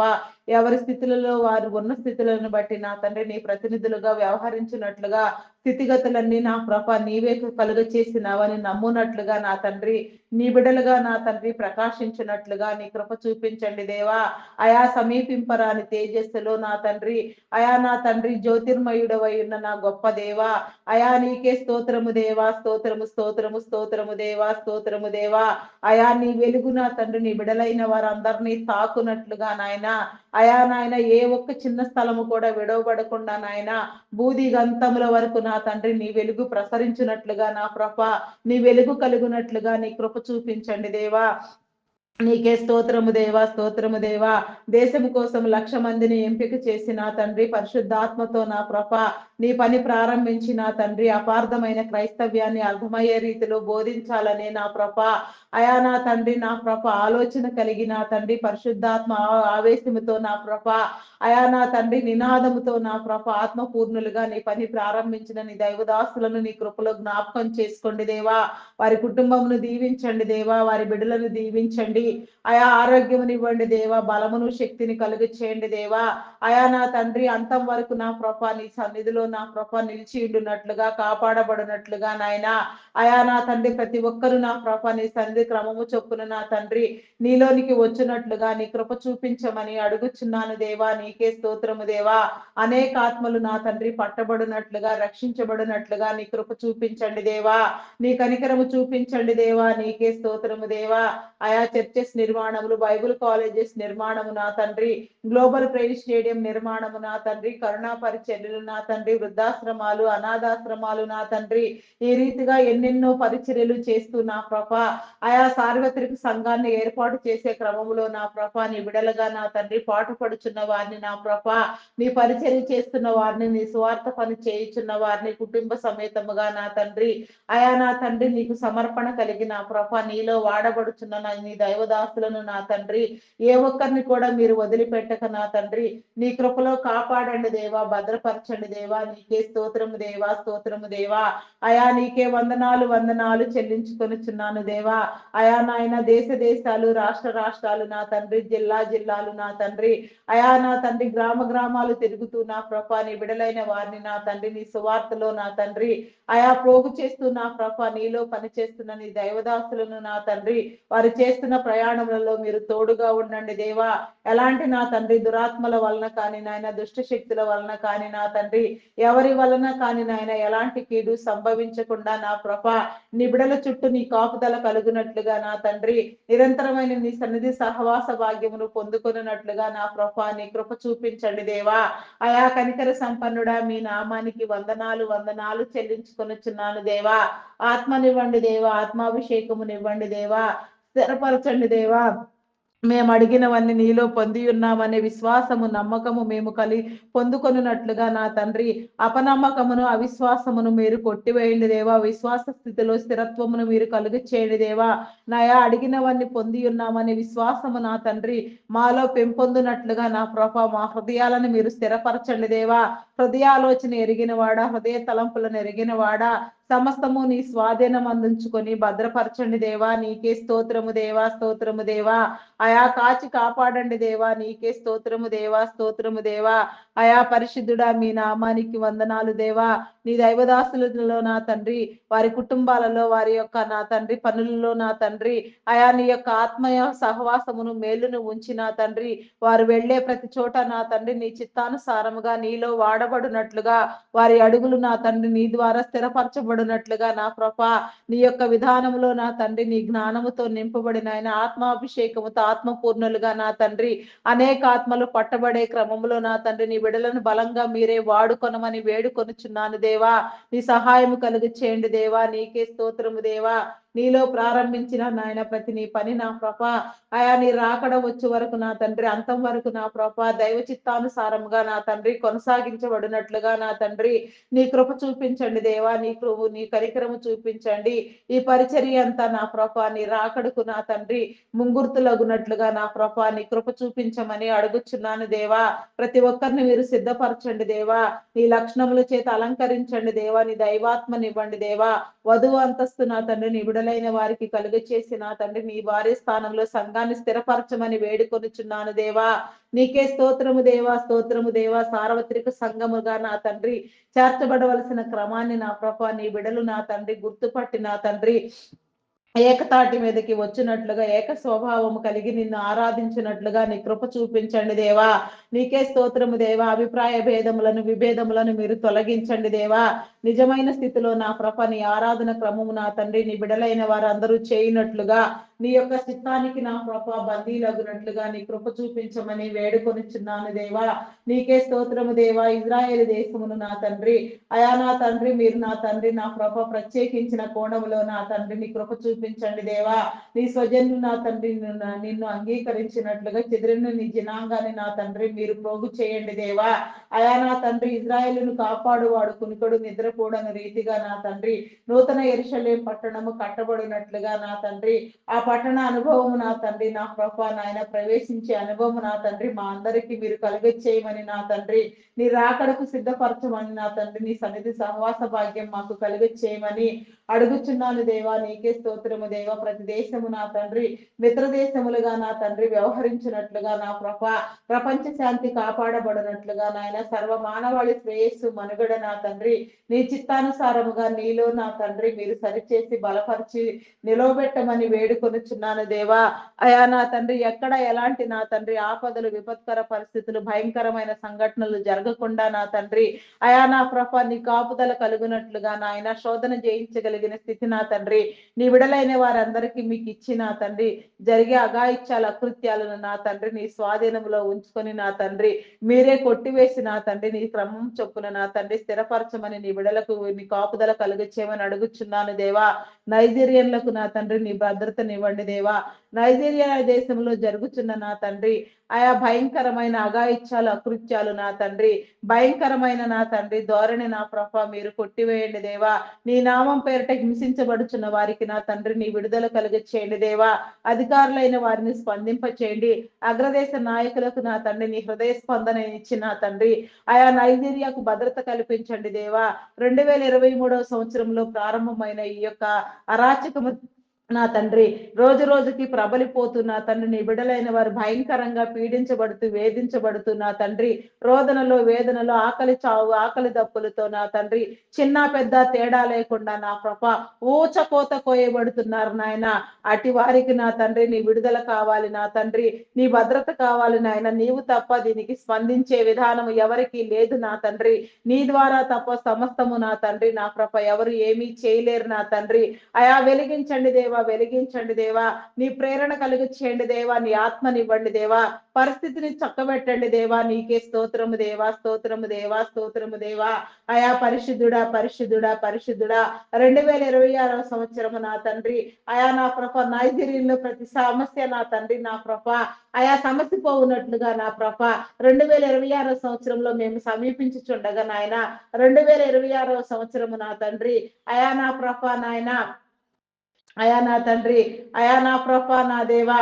ఎవరి స్థితులలో వారు ఉన్న స్థితులను బట్టి నా తండ్రి నీ ప్రతినిధులుగా వ్యవహరించినట్లుగా స్థితిగతులన్నీ నా ప్రభ నీవే కలుగ చేసినావని నమ్మునట్లుగా నా తండ్రి, నీ బిడ్డలుగా నా తండ్రి ప్రకాశించినట్లుగా నీ కృప చూపించండి దేవా. అయా సమీపింపరాని తేజస్సులో నా తండ్రి, అయా నా తండ్రి జ్యోతిర్మయుడవై ఉన్న నా గొప్ప దేవా, అయా నీకే స్తోత్రము దేవా, స్తోత్రము స్తోత్రము స్తోత్రము దేవా, స్తోత్రము దేవా. అయా నీ వెలుగు నా తండ్రి నీ బిడలైన వారందరినీ తాకునట్లుగా నాయన, అయా నాయన ఏ ఒక్క చిన్న స్థలము కూడా విడవబడకుండా నాయన బూది గంతముల వరకు నా తండ్రి నీ వెలుగు ప్రసరించినట్లుగా నా కృప, నీ వెలుగు కలుగునట్లుగా నీ కృప చూపించండి దేవా. నీకే స్తోత్రము దేవా, స్తోత్రము దేవా. దేశము కోసం 1,00,000 మందిని ఎంపిక చేసి నా తండ్రి పరిశుద్ధాత్మతో నా ప్రభ నీ పని ప్రారంభించి నా తండ్రి అపార్థమైన క్రైస్తవ్యాన్ని అర్థమయ్యే రీతిలో బోధించాలని నా ప్రభ, అయా నా తండ్రి నా ప్రభ ఆలోచన కలిగి నా తండ్రి పరిశుద్ధాత్మ ఆవేశముతో నా ప్రభ, అయా నా తండ్రి నినాదముతో నా ప్రభ ఆత్మపూర్ణులుగా నీ పని ప్రారంభించిన నీ దైవదాసులను నీ కృపలో జ్ఞాపకం చేసుకోండి దేవా. వారి కుటుంబమును దీవించండి దేవా, వారి బిడ్డలను దీవించండి. అయా ఆరోగ్యమునివ్వండి దేవా, బలమును శక్తిని కలుగు చేయండి దేవా. అయా నా తండ్రి అంతం వరకు నా ప్రభ నీ సన్నిధిలో నా ప్రభ నిలిచి ఉండునట్లుగా కాపాడబడినట్లుగా నాయన, అయా నా తండ్రి ప్రతి ఒక్కరు నా ప్రభ నీ సన్నిధి క్రమము చొప్పున నా తండ్రి నీలోనికి వచ్చినట్లుగా నీ కృప చూపించమని అడుగుచున్నాను దేవా. నీకే స్తోత్రము దేవా. అనేక ఆత్మలు నా తండ్రి పట్టబడినట్లుగా రక్షించబడినట్లుగా నీ కృప చూపించండి దేవా. నీ కనికరము చూపించండి దేవా. నీకే స్తోత్రము దేవా. ఆయా చర్చెస్ నిర్మాణములు, బైబుల్ కాలేజెస్ నిర్మాణము నా తండ్రి, గ్లోబల్ ప్రేయర్ స్టేడియం నిర్మాణము నా తండ్రి, కరుణా పరిచర్యలు నా తండ్రి, వృద్ధాశ్రమాలు, అనాథాశ్రమాలు నా తండ్రి, ఈ రీతిగా ఎన్నెన్నో పరిచర్యలు చేస్తూ నా ప్రభ, ఆయా సార్వత్రిక సంఘాన్ని ఏర్పాటు చేసే క్రమములో నా ప్రభ నీ బిడలుగా నా తండ్రి పాటుపడుచున్న వారిని నా ప్రభ, నీ పరిచర్య చేస్తున్న వారిని, నీ స్వార్థ పని చేయుచున్న వారిని కుటుంబ సమేతముగా నా తండ్రి, అయా నా తండ్రి నీకు సమర్పణ కలిగి నా ప్రభ నీలో వాడబడుచున్న నీ దైవదాసులను నా తండ్రి ఏ ఒక్కరిని కూడా మీరు వదిలిపెట్టక నా తండ్రి నీ కృపలో కాపాడండి దేవా, భద్రపరచండి దేవా. నీకే స్తోత్రము దేవా, స్తోత్రము దేవా. అయా నీకే వందనాలు వందనాలు చెల్లించుకొనుచున్నాను దేవా. అయా నాయన దేశ దేశాలు, రాష్ట్ర రాష్ట్రాలు నా తండ్రి, జిల్లా జిల్లాలు నా తండ్రి, అయా నా తండ్రి గ్రామ గ్రామాలు తిరుగుతూ నా ప్రభ నీ బిడలైన వారిని నా తండ్రి నీ సువార్తలో నా తండ్రి అయా ప్రోగు చేస్తూ నా ప్రభ నీలో పనిచేస్తున్న నీ దైవదాసులను నా తండ్రి వారు చేస్తున్న ప్రయాణములలో మీరు తోడుగా ఉండండి దేవా. ఎలాంటి నా తండ్రి దురాత్మల వలన కానీ నాయన, దుష్ట శక్తుల వలన కానీ నా తండ్రి ఎవరి వలన కానీ నాయన ఎలాంటి కీడు సంభవించకుండా నా ప్రభ నీ బిడల చుట్టూ నీ కాపుదల కలుగునట్లుగా నా తండ్రి నిరంతరమైన నీ సన్నిధి సహవాస భాగ్యమును పొందుకొనున్నట్లుగా నా ప్రభ నీ కృప చూపించండి దేవా. అయా కనికర సంపన్నుడా మీ నామానికి వందనాలు వందనాలు చెల్లించుకొనుచున్నాను దేవా. ఆత్మనివ్వండి దేవా, ఆత్మాభిషేకమునివ్వండి దేవా, స్థిరపరచండి దేవా. మేము అడిగినవన్నీ నీలో పొంది ఉన్నామనే విశ్వాసము నమ్మకము మేము పొందుకొనున్నట్లుగా నా తండ్రి అపనమ్మకమును అవిశ్వాసమును మీరు కొట్టివేయండి దేవా. విశ్వాస స్థితిలో స్థిరత్వమును మీరు కలుగు చేయండి దేవా. నాయా అడిగినవన్నీ పొంది ఉన్నామనే విశ్వాసము నా తండ్రి మాలో పెంపొందునట్లుగా నా ప్రభ మా హృదయాలను మీరు స్థిరపరచండి దేవా. హృదయాలోచన ఎరిగిన వాడా, హృదయ తలంపులను ఎరిగిన వాడా, సమస్తము నీ స్వాధీనం అందించుకొని భద్రపరచండి దేవా. నీకే స్తోత్రము దేవా, స్తోత్రము దేవా. అయా కాచి కాపాడండి దేవా. నీకే స్తోత్రము దేవా, స్తోత్రము దేవా. అయా పరిశుద్ధుడా మీ నామానికి వందనాలు దేవా. నీ దైవదాసులలో నా తండ్రి వారి కుటుంబాలలో వారి యొక్క నా తండ్రి పనులలో నా తండ్రి అయా నీ యొక్క ఆత్మయ సహవాసమును మేలును ఉంచి నా తండ్రి వారు వెళ్లే ప్రతి చోట నా తండ్రి నీ చిత్తానుసారముగా నీలో వాడబడినట్లుగా వారి అడుగులు నా తండ్రి నీ ద్వారా స్థిరపరచబడినట్లుగా నా ప్రభ నీ యొక్క విధానములో నా తండ్రి నీ జ్ఞానముతో నింపబడిన ఆయన ఆత్మాభిషేకముతో ఆత్మపూర్ణులుగా నా తండ్రి అనేక ఆత్మలు పట్టబడే క్రమంలో నా తండ్రి నీ బిడలను బలంగా మీరే వాడుకొనమని వేడుకొనుచున్నాను దేవా. నీ సహాయము కలుగు చేయండి దేవా. నీకే స్తోత్రము దేవా. నీలో ప్రారంభించిన నాయన ప్రతి నీ పని నా ప్రభ అయా నీ రాకడ వచ్చే వరకు నా తండ్రి అంతం వరకు నా ప్రభ దైవ చిత్తానుసారముగా నా తండ్రి కొనసాగించబడినట్లుగా నా తండ్రి నీ కృప చూపించండి దేవా. నీ కరికరము చూపించండి. ఈ పరిచర్య అంతా నా ప్రభ నీ రాకడకు నా తండ్రి ముంగుర్తులగునట్లుగా నా ప్రభ నీ కృప చూపించమని అడుగుచున్నాను దేవా. ప్రతి ఒక్కరిని మీరు సిద్ధపరచండి దేవా. నీ లక్షణముల చేత అలంకరించండి దేవా. నీ దైవాత్మనివ్వండి దేవా. వధువు అంతస్తు నా తండ్రి నీ బిడల బిడలైన వారికి కలుగ చేసి నా తండ్రి నీ భార్య స్థానంలో సంఘాన్ని స్థిరపరచమని వేడుకొనుచున్నాను దేవా. నీకే స్తోత్రము దేవా, స్తోత్రము దేవా. సార్వత్రిక సంఘముగా నా తండ్రి చేర్చబడవలసిన క్రమాన్ని నా ప్రభ నీ బిడలు నా తండ్రి గుర్తుపట్టి నా తండ్రి ఏకతాటి మీదకి వచ్చినట్లుగా ఏక స్వభావము కలిగి నిన్ను ఆరాధించినట్లుగా నీ కృప చూపించండి దేవా. నీకే స్తోత్రము దేవా. అభిప్రాయ భేదములను విభేదములను మీరు తొలగించండి దేవా. నిజమైన స్థితిలో నా ప్రభ నీ ఆరాధన క్రమము నా తండ్రి నీ బిడలైన వారు అందరూ చేయనట్లుగా నీ యొక్క చిత్తానికి నా ప్రభ బందీలగునట్లుగా నీ కృప చూపించమని వేడుకొనిచున్నాను దేవా. నీకే స్తోత్రము దేవా. ఇజ్రాయేల్ దేశమును నా తండ్రి అయా నా తండ్రి మీరు నా తండ్రి నా ప్రభ ప్రత్యేకించిన కోణములో నా తండ్రి నీ కృప చూపించండి దేవా. నీ స్వజనులు నా తండ్రి నిన్ను అంగీకరించినట్లుగా చెదిరిన నీ జనాంగాన్ని నా తండ్రి మీరు ప్రోగు చేయండి దేవా. అయా నా తండ్రి ఇజ్రాయేలును కాపాడువాడు కునికడు నిద్రపోడని రీతిగా నా తండ్రి నూతన యెరూషలేము పట్టణము కట్టబడినట్లుగా నా తండ్రి ఆ పట్టణ అనుభవము నా తండ్రి నా ప్రభ నాయన ప్రవేశించే అనుభవం నా తండ్రి మా అందరికీ మీరు కలుగచేయమని నా తండ్రి నీ రాకడకు సిద్ధపరచమని నా తండ్రి నీ సన్నిధి సహవాస భాగ్యం మాకు కలుగచేయమని అడుగుచున్నాను దేవా. నీకే స్తోత్రము దేవా. ప్రతి దేశము నా తండ్రి మిత్ర దేశములుగా నా తండ్రి వ్యవహరించినట్లుగా నా ప్రభ ప్రపంచ శాంతి కాపాడబడినట్లుగా నాయన సర్వ మానవాళి శ్రేయస్సు మనుగడ నా తండ్రి నీ చిత్తానుసారముగా నీలో నా తండ్రి మీరు సరిచేసి బలపరిచి నిలవబెట్టమని వేడుకొనుచున్నాను దేవా. అయా నా తండ్రి ఎక్కడ ఎలాంటి నా తండ్రి ఆపదలు విపత్కర పరిస్థితులు భయంకరమైన సంఘటనలు జరగకుండా నా తండ్రి అయా నా ప్రభ నీ కాపుదల కలుగునట్లుగా నాయన శోధన జయించగలిగిన స్థితి నా తండ్రి నీ విడలైన వారందరికీ మీకు ఇచ్చి నా తండ్రి జరిగే అఘాయిత్యాల అకృత్యాలను నా తండ్రి నీ స్వాధీనంలో ఉంచుకొని నా తండ్రి మీరే కొట్టివేసి నా తండ్రి నీ క్రమం చొప్పున నా తండ్రి స్థిరపరచమని నీ విడలకు నీ కాపుదల కలుగచేయమని అడుగుచున్నాను దేవా. నైజీరియన్లకు నా తండ్రి నీ భద్రతనివ్వండి దేవా. నైజీరియా దేశంలో జరుగుతున్న నా తండ్రి ఆయా భయంకరమైన అఘాయిత్యాలు అకృత్యాలు నా తండ్రి భయంకరమైన నా తండ్రి ధోరణి నా ప్రభ మీరు కొట్టివేయండి దేవా. నీ నామం పేరిట హింసించబడుచున్న వారికి నా తండ్రి నీ విడుదల కలుగచేయండి దేవా. అధికారులైన వారిని స్పందింప చేయండి. అగ్రదేశ నాయకులకు నా తండ్రి నీ హృదయ స్పందన ఇచ్చి నా తండ్రి ఆయా నైజీరియాకు భద్రత కల్పించండి దేవా. 2023 సంవత్సరంలో ప్రారంభమైన ఈ యొక్క అరాచకము నా తండ్రి రోజు రోజుకి ప్రబలిపోతూ నా తండ్రి నీ బిడలైన వారు భయంకరంగా పీడించబడుతూ వేధించబడుతూ నా తండ్రి రోదనలో వేదనలో ఆకలి చావు ఆకలి దప్పులతో నా తండ్రి చిన్న పెద్ద తేడా లేకుండా నా ప్రభ ఊచకోత కోయబడుతున్నారు నాయన. అటు వారికి నా తండ్రి నీ విడుదల కావాలి నా తండ్రి నీ భద్రత కావాలి నాయన. నీవు తప్ప దీనికి స్పందించే విధానం ఎవరికి లేదు నా తండ్రి. నీ ద్వారా తప్ప సమస్తము నా తండ్రి నా ప్రభ ఎవరు ఏమీ చేయలేరు నా తండ్రి. అయా వెలిగించండి దేవా, వెలిగించండి దేవా. నీ ప్రేరణ కలుగు చేయండి దేవా. నీ ఆత్మనివ్వండి దేవా. పరిస్థితిని చక్కబెట్టండి దేవా. నీకే స్తోత్రము దేవా, స్తోత్రము దేవా, స్తోత్రము దేవా. అయా పరిశుద్ధుడా, పరిశుద్ధుడా, పరిశుద్ధుడా. 2026 సంవత్సరము నా తండ్రి అయా నా ప్రభ నైజీరియాలో ప్రతి సమస్య నా తండ్రి నా ప్రభ అయా సమస్య పోవునట్లుగా నా ప్రభ 2026 సంవత్సరంలో మేము సమీపించుచుండగా నాయన 2026 సంవత్సరము నా తండ్రి అయా నా ప్రభ నాయన అయా నా తండ్రి అయా నా ప్రభ నా దేవా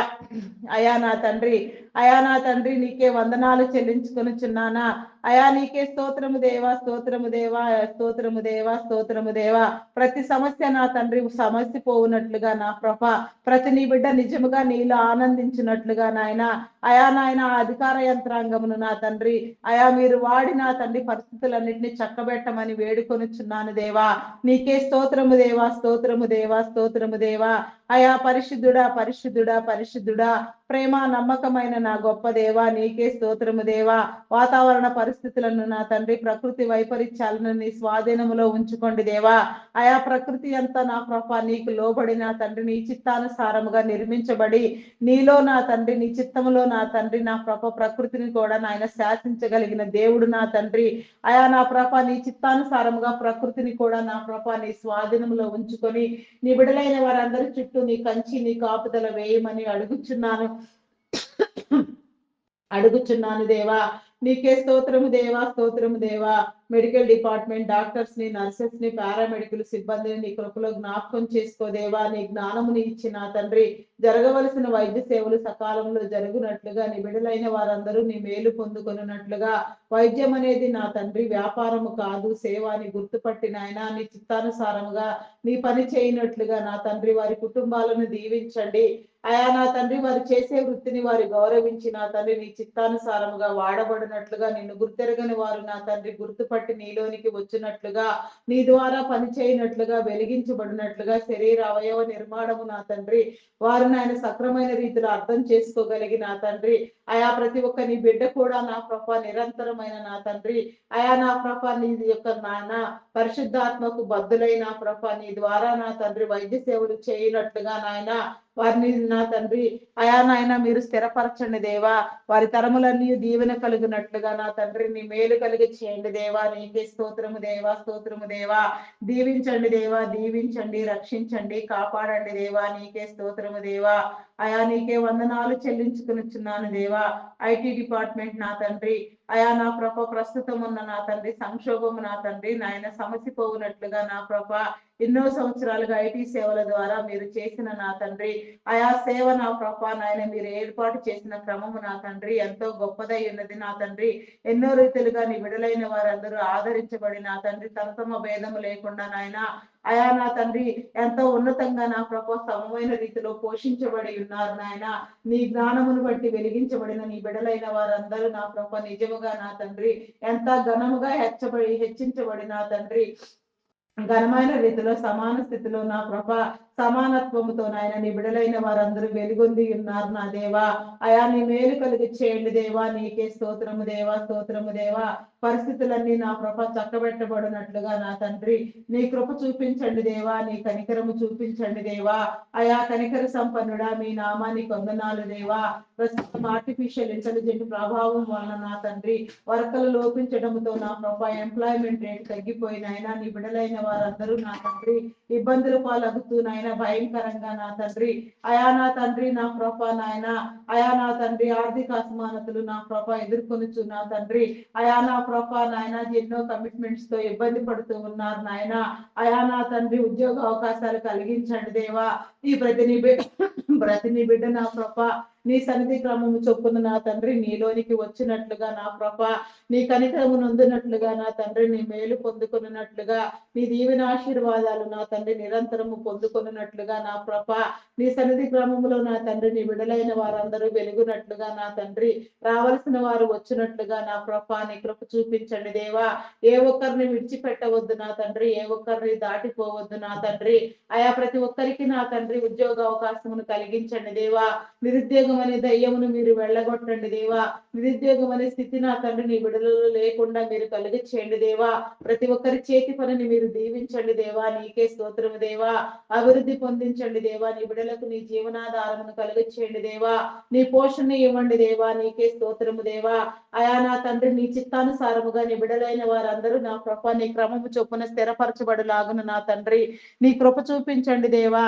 అయా నా తండ్రి అయా నా తండ్రి నీకే వందనాలు చెల్లించుకొనుచున్నానా. అయా నీకే స్తోత్రము దేవా, స్తోత్రము దేవా, స్తోత్రము దేవా, స్తోత్రము దేవా. ప్రతి సమస్య నా తండ్రి సమస్య పోవునట్లుగా నా ప్రభ ప్రతి నీ బిడ్డ నిజముగా నీలో ఆనందించినట్లుగా నాయన అయా నాయన అధికార యంత్రాంగమును నా తండ్రి అయా మీరు వాడి నా తండ్రి పరిస్థితులన్నింటినీ చక్కబెట్టమని వేడుకొనుచున్నాను దేవా. నీకే స్తోత్రము దేవా, స్తోత్రము దేవా, స్తోత్రము దేవా. అయా పరిశుద్ధుడా, పరిశుద్ధుడా, పరిశుద్ధుడా. ప్రేమ నమ్మకమైన నా గొప్ప దేవా నీకే స్తోత్రము దేవా. వాతావరణ పరిస్థితులను నా తండ్రి ప్రకృతి వైపరీత్యాలను నీ స్వాధీనములో ఉంచుకోండి దేవా. ఆయా ప్రకృతి అంతా నా ప్రభ నీకు లోబడి నా తండ్రి నీ చిత్తానుసారముగా నిర్మించబడి నీలో నా తండ్రి నీ చిత్తములో నా తండ్రి నా ప్రభ ప్రకృతిని కూడా నాయన శాసించగలిగిన దేవుడు నా తండ్రి. అయా నా ప్రభ నీ చిత్తానుసారముగా ప్రకృతిని కూడా నా ప్రభ నీ స్వాధీనంలో ఉంచుకొని నీ బిడలైన వారందరి చుట్టూ నీ కంచి నీ కాపుదల వేయమని అడుగుచున్నాను దేవా. నీకే స్తోత్రము దేవా, స్తోత్రము దేవా. మెడికల్ డిపార్ట్మెంట్ డాక్టర్స్ ని, నర్సెస్ ని, పారామెడికల్ సిబ్బందిని నీ కృపలో జ్ఞాపకం చేసుకోదేవా. నీ జ్ఞానముని ఇచ్చి నా తండ్రి జరగవలసిన వైద్య సేవలు సకాలంలో జరుగునట్లుగా నీ బిడ్డలైన వారందరూ నీ మేలు పొందుకొనున్నట్లుగా, వైద్యం అనేది నా తండ్రి వ్యాపారము కాదు, సేవ అని గుర్తుపట్టి నాయన నీ చిత్తానుసారముగా నీ పని చేయనట్లుగా నా తండ్రి వారి కుటుంబాలను దీవించండి. అయా నా తండ్రి వారు చేసే వృత్తిని వారు గౌరవించి నా తండ్రి నీ చిత్తానుసారముగా వాడబడినట్లుగా, నిన్ను గుర్తెరగని వారు నా తండ్రి గుర్తుపట్టి నీలోనికి వచ్చినట్లుగా, నీ ద్వారా పని చేయనట్లుగా, వెలిగించబడినట్లుగా, శరీర అవయవ నిర్మాణము నా తండ్రి వారు నాయన సక్రమైన రీతిలో అర్థం చేసుకోగలిగి నా తండ్రి, అయా ప్రతి ఒక్క నీ బిడ్డ కూడా నా ప్రభ నిరంతరమైన నా తండ్రి, అయా నా ప్రభ నీ యొక్క నాయన పరిశుద్ధాత్మకు బద్దులై నా ప్రభ నీ ద్వారా నా తండ్రి వైద్య సేవలు చేయనట్లుగా నాయన వారిని నా తండ్రి అయా నాయన మీరు స్థిరపరచండి దేవా. వారి తరములన్నీ దీవెన కలిగినట్లుగా నా తండ్రి నీ మేలు కలిగి చేయండి దేవా. నీకే స్తోత్రము దేవా, స్తోత్రము దేవా. దీవించండి దేవా, దీవించండి, రక్షించండి, కాపాడండి దేవా. నీకే స్తోత్రము దేవా. అయా నీకే వందనాలు చెల్లించుకునిచున్నాను దేవా. ఐటీ డిపార్ట్మెంట్ నా తండ్రి, అయా నా ప్రభ ప్రస్తుతం ఉన్న నా తండ్రి సంక్షోభము నా తండ్రి నాయన సమసిపోవునట్లుగా నా ప్రభ ఎన్నో సంవత్సరాలుగా ఐటీ సేవల ద్వారా మీరు చేసిన నా తండ్రి అయా సేవ నా ప్రభ నాయన మీరు ఏర్పాటు చేసిన క్రమము నా తండ్రి ఎంతో గొప్పదై ఉన్నది నా తండ్రి. ఎన్నో రీతిలుగా నీ విడుదలైన వారందరూ ఆదరించబడి నా తండ్రి తమ భేదము లేకుండా నాయన అయా నా తండ్రి ఎంతో ఉన్నతంగా నా ప్రభ సమమైన రీతిలో పోషించబడి ఉన్నారు నాయన. నీ జ్ఞానమును బట్టి వెలిగించబడిన నీ బిడలైన వారందరూ నా ప్రభ నిజముగా నా తండ్రి ఎంత ఘనముగా హెచ్చించబడి నా తండ్రి ఘనమైన రీతిలో సమాన స్థితిలో నా ప్రభ సమానత్వముతో నాయన నీ బిడలైన వారందరూ వెలుగొంది ఉన్నారు నా దేవా. అయా నీ మేలు కలిగి చేయండి దేవా. నీకే స్తోత్రము దేవా, స్తోత్రము దేవా. పరిస్థితులన్నీ నా ప్రభ చక్కబెట్టబడినట్లుగా నా తండ్రి నీ కృప చూపించండి దేవా. నీ కనికరము చూపించండి దేవా. అయా కనికర సంపన్నుడా మీ నామానికి వందనాలు దేవా. ప్రస్తుతం ఆర్టిఫిషియల్ ఇంటెలిజెంట్ ప్రభావం వలన నా తండ్రి వర్కలు లోపించడంతో నా ప్రభ ఎంప్లాయ్మెంట్ రేట్ తగ్గిపోయినాయన నీ బిడలైన వారందరూ నా తండ్రి ఇబ్బందుల పాలగుతూ నాయన భయంకరంగా నా తండ్రి అయా నా తండ్రి నా ప్రభ నాయన అయా నా తండ్రి ఆర్థిక అసమానతలు నా ప్రభ ఎదుర్కొనుచు నా తండ్రి అయా నా ప్రభ నాయన ఎన్నో కమిట్మెంట్స్ తో ఇబ్బంది పడుతూ ఉన్నారు నాయన. అయా నా తండ్రి ఉద్యోగ అవకాశాలు కలిగించండి దేవా. ఈ ప్రతి బిడ్డ నా ప్రభ నీ సన్నిధి క్రమము చొప్పున నా తండ్రి నీలోనికి వచ్చినట్లుగా నా ప్రభ నీ కనికరము నొందినట్లుగా నా తండ్రి నీ మేలు పొందుకున్నట్లుగా నీ దీవెన ఆశీర్వాదాలు నా తండ్రి నిరంతరము పొందుకున్నట్లుగా నా ప్రభ నీ సన్నిధి క్రమములో నా తండ్రి నీ విడలైన వారందరూ వెలుగునట్లుగా నా తండ్రి రావలసిన వారు వచ్చినట్లుగా నా ప్రభ నీ కృప చూపించండి దేవా. ఏ ఒక్కరిని విడిచిపెట్టవద్దు నా తండ్రి, ఏ ఒక్కరిని దాటిపోవద్దు నా తండ్రి. అయా ప్రతి ఒక్కరికి నా తండ్రి ఉద్యోగ అవకాశమును కలిగించండి దేవా. నిరుద్యోగం అనే దయ్యమును మీరు వెళ్ళగొట్టండి దేవా. నిరుద్యోగం అనే స్థితి నా తండ్రి నీ విడుదలలో లేకుండా మీరు కలిగి చేయండి దేవా. ప్రతి ఒక్కరి చేతి పనిని మీరు దీవించండి దేవా. నీకే స్తోత్రము దేవా. అభివృద్ధి పొందించండి దేవా. నీ బిడలకు నీ జీవనాధారమును కలిగి చేయండి దేవా. నీ పోషణ ఇవ్వండి దేవా. నీకే స్తోత్రము దేవా. అయా నా తండ్రి నీ చిత్తానుసారముగా నీ బిడలైన వారందరూ నా కృప నీ క్రమము చొప్పున స్థిరపరచబడులాగున నా తండ్రి నీ కృప చూపించండి దేవా.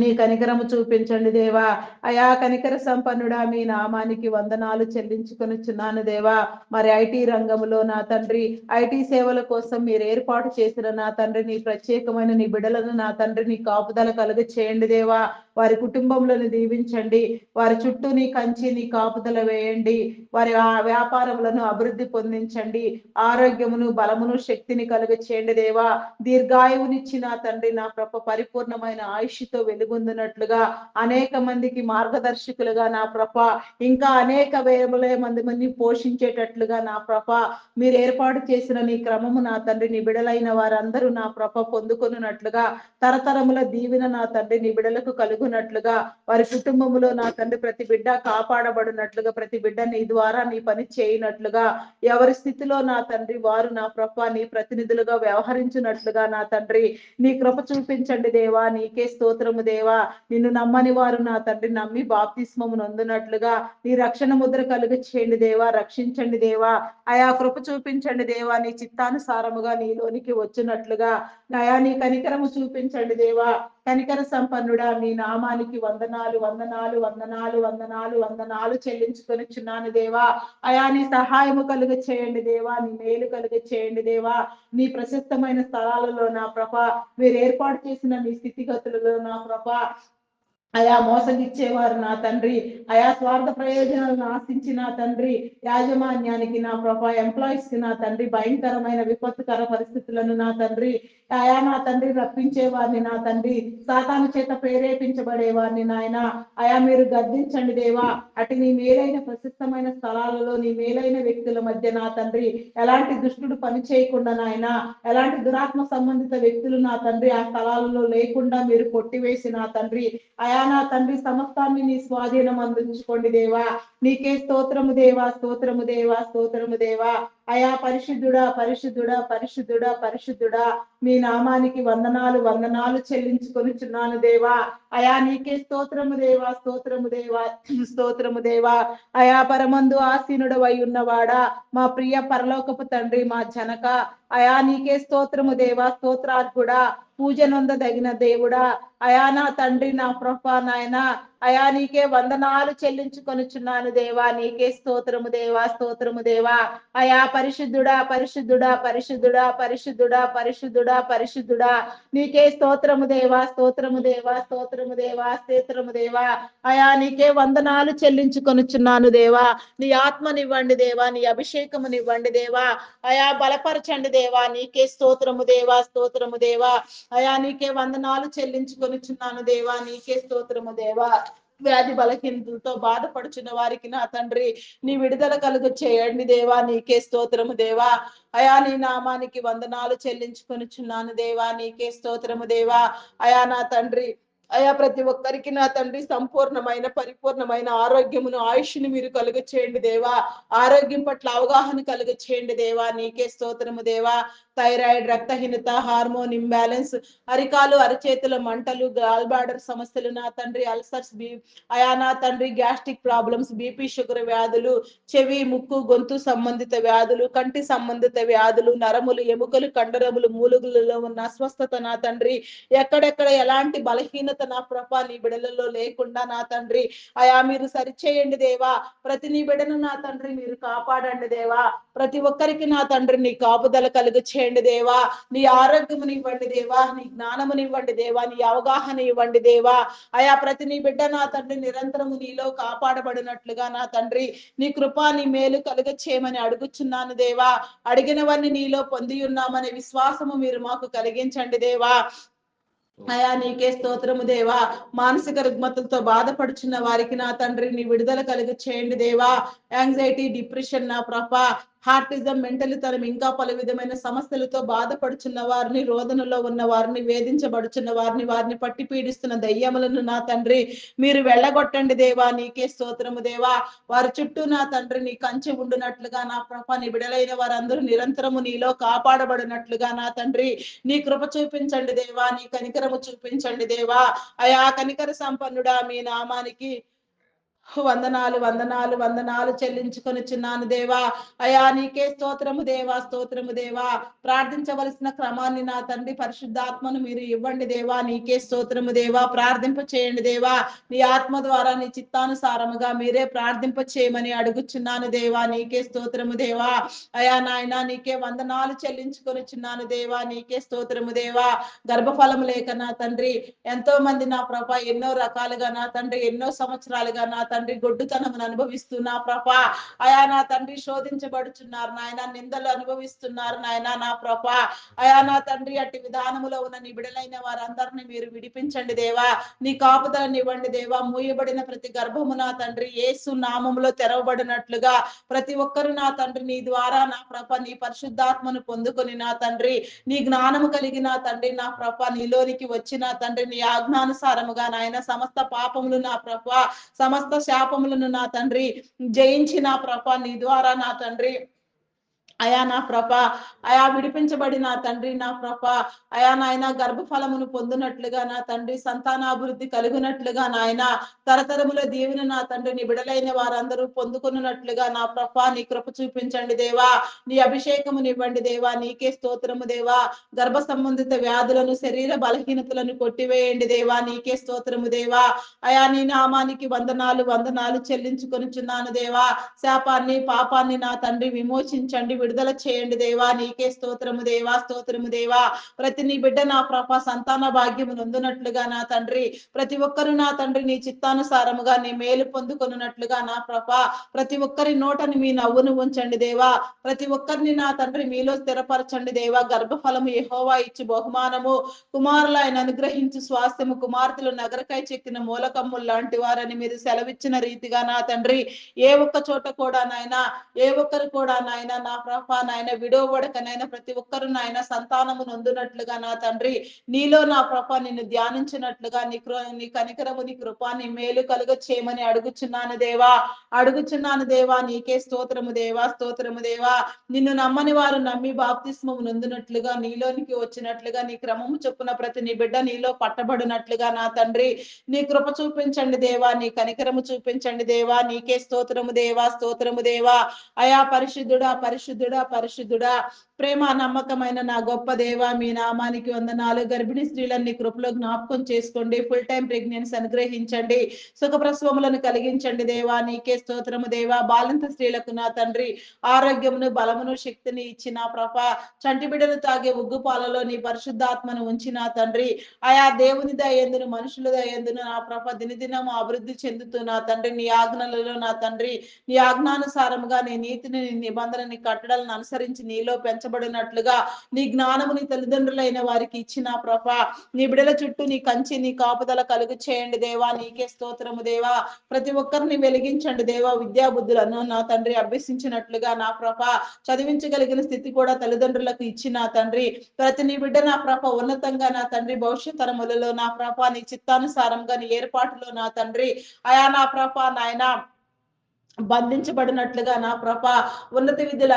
నీ కనికరము చూపించండి దేవా. అయా కనికర సంపన్నుడా మీ నామానికి వందనాలు చెల్లించుకొనిచున్నాను దేవా. మరి ఐటీ రంగంలో నా తండ్రి ఐటీ సేవల కోసం మీరు ఏర్పాటు చేసిన నా తండ్రి నీ ప్రత్యేకమైన నీ బిడలను నా తండ్రి నీ కాపుదల కలుగ చేయండి దేవా. వారి కుటుంబములను దీవించండి. వారి చుట్టూ నీ కంచి నీ కాపుదల వేయండి. వారి వ్యాపారములను అభివృద్ధి పొందించండి. ఆరోగ్యమును బలమును శక్తిని కలుగ చేయండి దేవా. దీర్ఘాయువునిచ్చి నా తండ్రి నా ప్రభ పరిపూర్ణమైన ఆయుష్తో వెలుగొందినట్లుగా అనేక మందికి మార్గదర్శకులుగా నా ప్రభ ఇంకా అనేక వేల మందిని పోషించేటట్లుగా నా ప్రభ మీరు ఏర్పాటు చేసిన నీ క్రమము నా తండ్రి నీ బిడలైన వారందరూ నా ప్రభ పొందుకొనున్నట్లుగా తరతరముల దీవెన నా తండ్రి నీ బిడలకు కలుగునట్లుగా వారి కుటుంబములో నా తండ్రి ప్రతి బిడ్డ కాపాడబడినట్లుగా ప్రతి బిడ్డ నీ ద్వారా నీ పని చేయనట్లుగా ఎవరి స్థితిలో నా తండ్రి వారు నా ప్రభ నీ ప్రతినిధులుగా వ్యవహరించినట్లుగా నా తండ్రి నీ కృప చూపించండి దేవా. నీకే స్తోత్రము దేవా. నిన్ను నమ్మని వారు నా తండ్రి నమ్మి బాప్తిస్మము నొందినట్లుగా నీ రక్షణ ముద్ర కలుగు చేయండి దేవా. రక్షించండి దేవా. అయా కృప చూపించండి దేవా. నీ చిత్తానుసారముగా నీలోనికి వచ్చినట్లుగా అయా నీ కనికరము చూపించండి దేవా. కనికర సంపన్నుడా మీ నామానికి వందనాలు వందనాలు వందనాలు వందనాలు వందనాలు చెల్లించుకొనిచున్నాను దేవా. అయా నీ సహాయము కలుగ చేయండి దేవా, నీ మేలు కలుగ చేయండి దేవా. నీ ప్రశస్తమైన స్థలాలలో నా ప్రభ, మీరు ఏర్పాటు చేసిన నీ స్థితిగతులలో నా ప్రభ, అయా మోసగిచ్చేవారు నా తండ్రి, అయా స్వార్థ ప్రయోజనాలను ఆశించి నా తండ్రి, యాజమాన్యానికి నా ప్రభా, ఎంప్లాయీస్ కి నా తండ్రి, భయంకరమైన విపత్తుకర పరిస్థితులను నా తండ్రి, అయా నా తండ్రి రప్పించేవారిని నా తండ్రి, సాతాను చేత ప్రేరేపించబడేవారిని నాయన, అయా మీరు గద్దించండి దేవా. అటు నీ మేలైన ప్రశస్తమైన స్థలాలలో నీ మేలైన వ్యక్తుల మధ్య నా తండ్రి, ఎలాంటి దుష్టుడు పని చేయకుండా నాయన, ఎలాంటి దురాత్మ సంబంధిత వ్యక్తులు నా తండ్రి ఆ స్థలాలలో లేకుండా మీరు కొట్టివేసి నా తండ్రి, అయా నా తండ్రి సమస్తాన్ని నీ స్వాధీనం అందించుకోండి దేవా. నీకే స్తోత్రము దేవా, స్తోత్రము దేవా, స్తోత్రము దేవా. అయా పరిశుద్ధుడా పరిశుద్ధుడా పరిశుద్ధుడా పరిశుద్ధుడా మీ నామానికి వందనాలు వందనాలు చెల్లించుకొనిచున్నాను దేవా. అయా నీకే స్తోత్రము దేవా, స్తోత్రము దేవా, స్తోత్రము దేవా. అయా పరమందు ఆసీనుడవై ఉన్నవాడా, మా ప్రియ పరలోకపు తండ్రి, మా జనక, అయా నీకే స్తోత్రము దేవా, స్తోత్రార్హుడా, పూజ నొందదగిన దేవుడా, అయా నా తండ్రి నా ప్రభా నాయన, అయా నీకే వందనాలు చెల్లించుకొనిచున్నాను దేవా. నీకే స్తోత్రము దేవా, స్తోత్రము దేవా. అయా పరిశుద్ధుడా పరిశుద్ధుడా పరిశుద్ధుడా పరిశుద్ధుడా పరిశుద్ధుడా పరిశుద్ధుడా నీకే స్తోత్రము దేవా, స్తోత్రము దేవా, స్తోత్రము దేవా, స్తోత్రము దేవా. అయా నీకే వందనాలు చెల్లించుకొనిచున్నాను దేవా. నీ ఆత్మనివ్వండి దేవా, నీ అభిషేకమునివ్వండి దేవా. అయా బలపరచండి దేవా, నీకే స్తోత్రము దేవా, స్తోత్రము దేవా. అయా నీకే వందనాలు చెల్లించుకొనిచున్నాను దేవా, నీకే స్తోత్రము దేవా. వ్యాధి బలహీనతలతో బాధపడుచున్న వారికి నా తండ్రి నీ విడుదల కలుగు చేయండి దేవా, నీకే స్తోత్రము దేవా. అయా నీ నామానికి వందనాలు చెల్లించుకొనిచున్నాను దేవా, నీకే స్తోత్రము దేవా. అయా నా తండ్రి, అయా ప్రతి ఒక్కరికి నా తండ్రి సంపూర్ణమైన పరిపూర్ణమైన ఆరోగ్యమును ఆయుష్ని మీరు కలుగ చేయండి దేవా. ఆరోగ్యం పట్ల అవగాహన కలుగ చేయండి దేవా, నీకే స్తోత్రము దేవా. థైరాయిడ్, రక్తహీనత, హార్మోన్ ఇంబ్యాలెన్స్, అరికాలు అరచేతుల మంటలు, గాల్ బ్లాడర్ సమస్యలు నా తండ్రి, అల్సర్స్, అయా నా తండ్రి గ్యాస్ట్రిక్ ప్రాబ్లమ్స్, బీపీ షుగర్ వ్యాధులు, చెవి ముక్కు గొంతు సంబంధిత వ్యాధులు, కంటి సంబంధిత వ్యాధులు, నరములు ఎముకలు కండరములు మూలుగులలో ఉన్న అస్వస్థత నా తండ్రి, ఎక్కడెక్కడ ఎలాంటి బలహీనత నా ప్రభా నీ బిడలలో లేకుండా నా తండ్రి, అయా మీరు సరిచేయండి దేవా. ప్రతి నీ బిడను నా తండ్రి మీరు కాపాడండి దేవా. ప్రతి ఒక్కరికి నా తండ్రి నీ కాపుదల కలుగు చేయండి దేవా. నీ ఆరోగ్యముని ఇవ్వండి దేవా, నీ జ్ఞానముని ఇవ్వండి దేవా, నీ అవగాహన ఇవ్వండి దేవా. అయా ప్రతి నీ బిడ్డ నా తండ్రి నిరంతరము నీలో కాపాడబడినట్లుగా నా తండ్రి నీ కృప నీ మేలు కలుగ చేయమని అడుగుచున్నాను దేవా. అడిగినవన్నీ నీలో పొంది ఉన్నామనే విశ్వాసము మీరు మాకు కలిగించండి దేవా. అయా నీకే స్తోత్రము దేవా. మానసిక రుగ్మతలతో బాధపడుచున్న వారికి నా తండ్రి నీ విడుదల కలుగ చేయండి దేవా. యాంగ్జైటీ, డిప్రెషన్ నా ప్రభ, హార్టిజం, మెంటలితనం, ఇంకా పలు విధమైన సమస్యలతో బాధపడుచున్న వారిని, రోదనలో ఉన్న వారిని, వేధించబడుచున్న వారిని, వారిని పట్టి పీడిస్తున్న దయ్యములను నా తండ్రి మీరు వెళ్ళగొట్టండి దేవా, నీకే స్తోత్రము దేవా. వారి చుట్టూ నా తండ్రి నీ కంచె ఉండునట్లుగా నా ప్రభ, నీ బిడలైన వారందరూ నిరంతరము నీలో కాపాడబడినట్లుగా నా తండ్రి నీ కృప చూపించండి దేవా, నీ కనికరము చూపించండి దేవా. అయా కనికర సంపన్నుడా మీ నామానికి వందనాలు వందనాలు వందనాలు చెల్లించుకొనిచున్నాను దేవా. అయా నీకే స్తోత్రము దేవా, స్తోత్రము దేవా. ప్రార్థించవలసిన క్రమాన్ని నా తండ్రి పరిశుద్ధాత్మను మీరు ఇవ్వండి దేవా, నీకే స్తోత్రము దేవా. ప్రార్థింప చేయండి దేవా, నీ ఆత్మ ద్వారా నీ చిత్తానుసారముగా మీరే ప్రార్థింప చేయమని అడుగుచున్నాను దేవా, నీకే స్తోత్రము దేవా. అయా నాయన నీకే వందనాలు చెల్లించుకొనిచున్నాను దేవా, నీకే స్తోత్రము దేవా. గర్భఫలము లేక నా తండ్రి ఎంతో మంది నా ప్రభ ఎన్నో రకాలుగా నా తండ్రి ఎన్నో సంవత్సరాలుగా నా తండ్రి గొడ్డుతనమును అనుభవిస్తున్నా ప్రభా. అయా నా తండ్రి శోధించబడుచున్నారు నాయన, నిందలు అనుభవిస్తున్నారు నాయన నా ప్రభా. అయా నా తండ్రి అట్టి విధానములో ఉన్న నీ బిడలైన వారందరినీ మీరు విడిపించండి దేవా. నీ కాపుదలను ఇవ్వండి దేవా. మూయబడిన ప్రతి గర్భము నా తండ్రి యేసు నామములో తెరవబడినట్లుగా ప్రతి ఒక్కరు నా తండ్రి నీ ద్వారా నా ప్రభ నీ పరిశుద్ధాత్మను పొందుకొని నా తండ్రి నీ జ్ఞానము కలిగి నా తండ్రి నా ప్రభ నీలోనికి వచ్చి నా తండ్రి నీ ఆజ్ఞానుసారముగా నాయన సమస్త పాపములు నా ప్రభ సమస్త శాపములను నా తండ్రి జయించి నా ప్రభ నీ ద్వారా నా తండ్రి అయా నా ప్రభ, అయా విడిపించబడి నా తండ్రి నా ప్రభ, అయా నాయన గర్భఫలమును పొందినట్లుగా నా తండ్రి, సంతానాభివృద్ధి కలిగినట్లుగా నాయన, తరతరముల దీవెన నా తండ్రి నీ బిడలైన వారందరూ పొందుకున్నట్లుగా నా ప్రభ నీ కృప చూపించండి దేవా. నీ అభిషేకమునివ్వండి దేవా. నీకే స్తోత్రము దేవా. గర్భ సంబంధిత వ్యాధులను, శరీర బలహీనతలను కొట్టివేయండి దేవా. నీకే స్తోత్రము దేవా. అయా నీ నామానికి వందనాలు వందనాలు చెల్లించుకొనుచున్నాను దేవా. శాపాన్ని పాపాన్ని నా తండ్రి విమోచించండి, విడుదల చేయండి దేవా. నీకే స్తోత్రము దేవా, స్తోత్రము దేవా. ప్రతి నీ బిడ్డ నా ప్రభ సంతాన భాగ్యము నొందునట్లుగా నా తండ్రి, ప్రతి ఒక్కరు నా తండ్రి నీ చిత్తానుసారముగా నీ మేలు పొందుకొనున్నట్లుగా నా ప్రభ, ప్రతి ఒక్కరి నోటని మీ నవ్వును ఉంచండి దేవా. ప్రతి ఒక్కరిని నా తండ్రి మీలో స్థిరపరచండి దేవా. గర్భఫలము యెహోవా ఇచ్చు బహుమానము, కుమారులు ఆయన అనుగ్రహించు స్వాస్థ్యము, కుమార్తెలు నగరకై చెక్కిన మూలకమ్ములు లాంటి వారని మీరు సెలవిచ్చిన రీతిగా నా తండ్రి, ఏ ఒక్క చోట కూడా నాయన, ఏ ఒక్కరు కూడా నాయన నా ప్రభ నాయన విడవబడకనైనా ప్రతి ఒక్కరు నాయన సంతానము నొందునట్లుగా నా తండ్రి, నీలో నా ప్రభ నిన్ను ధ్యానించినట్లుగా నీ కనికరము నీ కృప నీ మేలు కలుగ చేయమని అడుగుచున్నాను దేవా. అడుగుచున్నాను దేవా. నీకే స్తోత్రము దేవా, స్తోత్రము దేవా. నిన్ను నమ్మని వారు నమ్మి బాప్తిస్మము నొందినట్లుగా, నీలోనికి వచ్చినట్లుగా, నీ క్రమము చొప్పున ప్రతి నీ బిడ్డ నీలో పట్టబడినట్లుగా నా తండ్రి, నీ కృప చూపించండి దేవా. నీ కనికరము చూపించండి దేవా. నీకే స్తోత్రము దేవా, స్తోత్రము దేవా. అయా పరిశుద్ధుడా, పరిశుద్ధుడా, పరిశుద్ధుడా, ప్రేమ నమ్మకమైన నా గొప్ప దేవా, మీ నామానికి వందనాలు. గర్భిణీ స్త్రీలని కృపలో జ్ఞాపకం చేసుకోండి. ఫుల్ టైం ప్రెగ్నెన్సీ అనుగ్రహించండి. సుఖప్రసవములను కలిగించండి దేవా. నీకే స్తోత్రము దేవా. బాలింత స్త్రీలకు నా తండ్రి ఆరోగ్యమును, బలమును, శక్తిని ఇచ్చిన ప్రభ, చంటి బిడ్డలు తాగే ఉగ్గు పాలలో నీ పరిశుద్ధాత్మను ఉంచిన తండ్రి, ఆయా దేవుని దయందును మనుషుల దయందును నా ప్రభ దినదినము అభివృద్ధి చెందుతూ నా తండ్రి నీ ఆజ్ఞలలో నా తండ్రి, నీ ఆజ్ఞానుసారముగా నీ నీతిని, నీ నిబంధనని కట్టడలను అనుసరించి నీలో పెంచబడినట్లుగా నీ జ్ఞానము నీ తల్లిదండ్రులైన వారికి ఇచ్చిన ప్రభ, నీ బిడల చుట్టూ నీ కంచి నీ కాపుదల కలుగు చేయండి దేవా. నీకే స్తోత్రము దేవా. ప్రతి ఒక్కరిని వెలిగించండి దేవా. విద్యా బుద్ధులను నా తండ్రి అభ్యసించినట్లుగా నా ప్రభ, చదివించగలిగిన స్థితి కూడా తల్లిదండ్రులకు ఇచ్చిన తండ్రి, ప్రతి నీ బిడ్డ నా ప్రభ ఉన్నతంగా నా తండ్రి భవిష్యత్ తరములలో నా ప్రభ నీ చిత్తానుసారంగా నీ ఏర్పాటులో నా తండ్రి, అయా నా ప్రభ నాయన బంధించబడినట్లుగా నా ప్రభ, ఉన్నత విద్యలు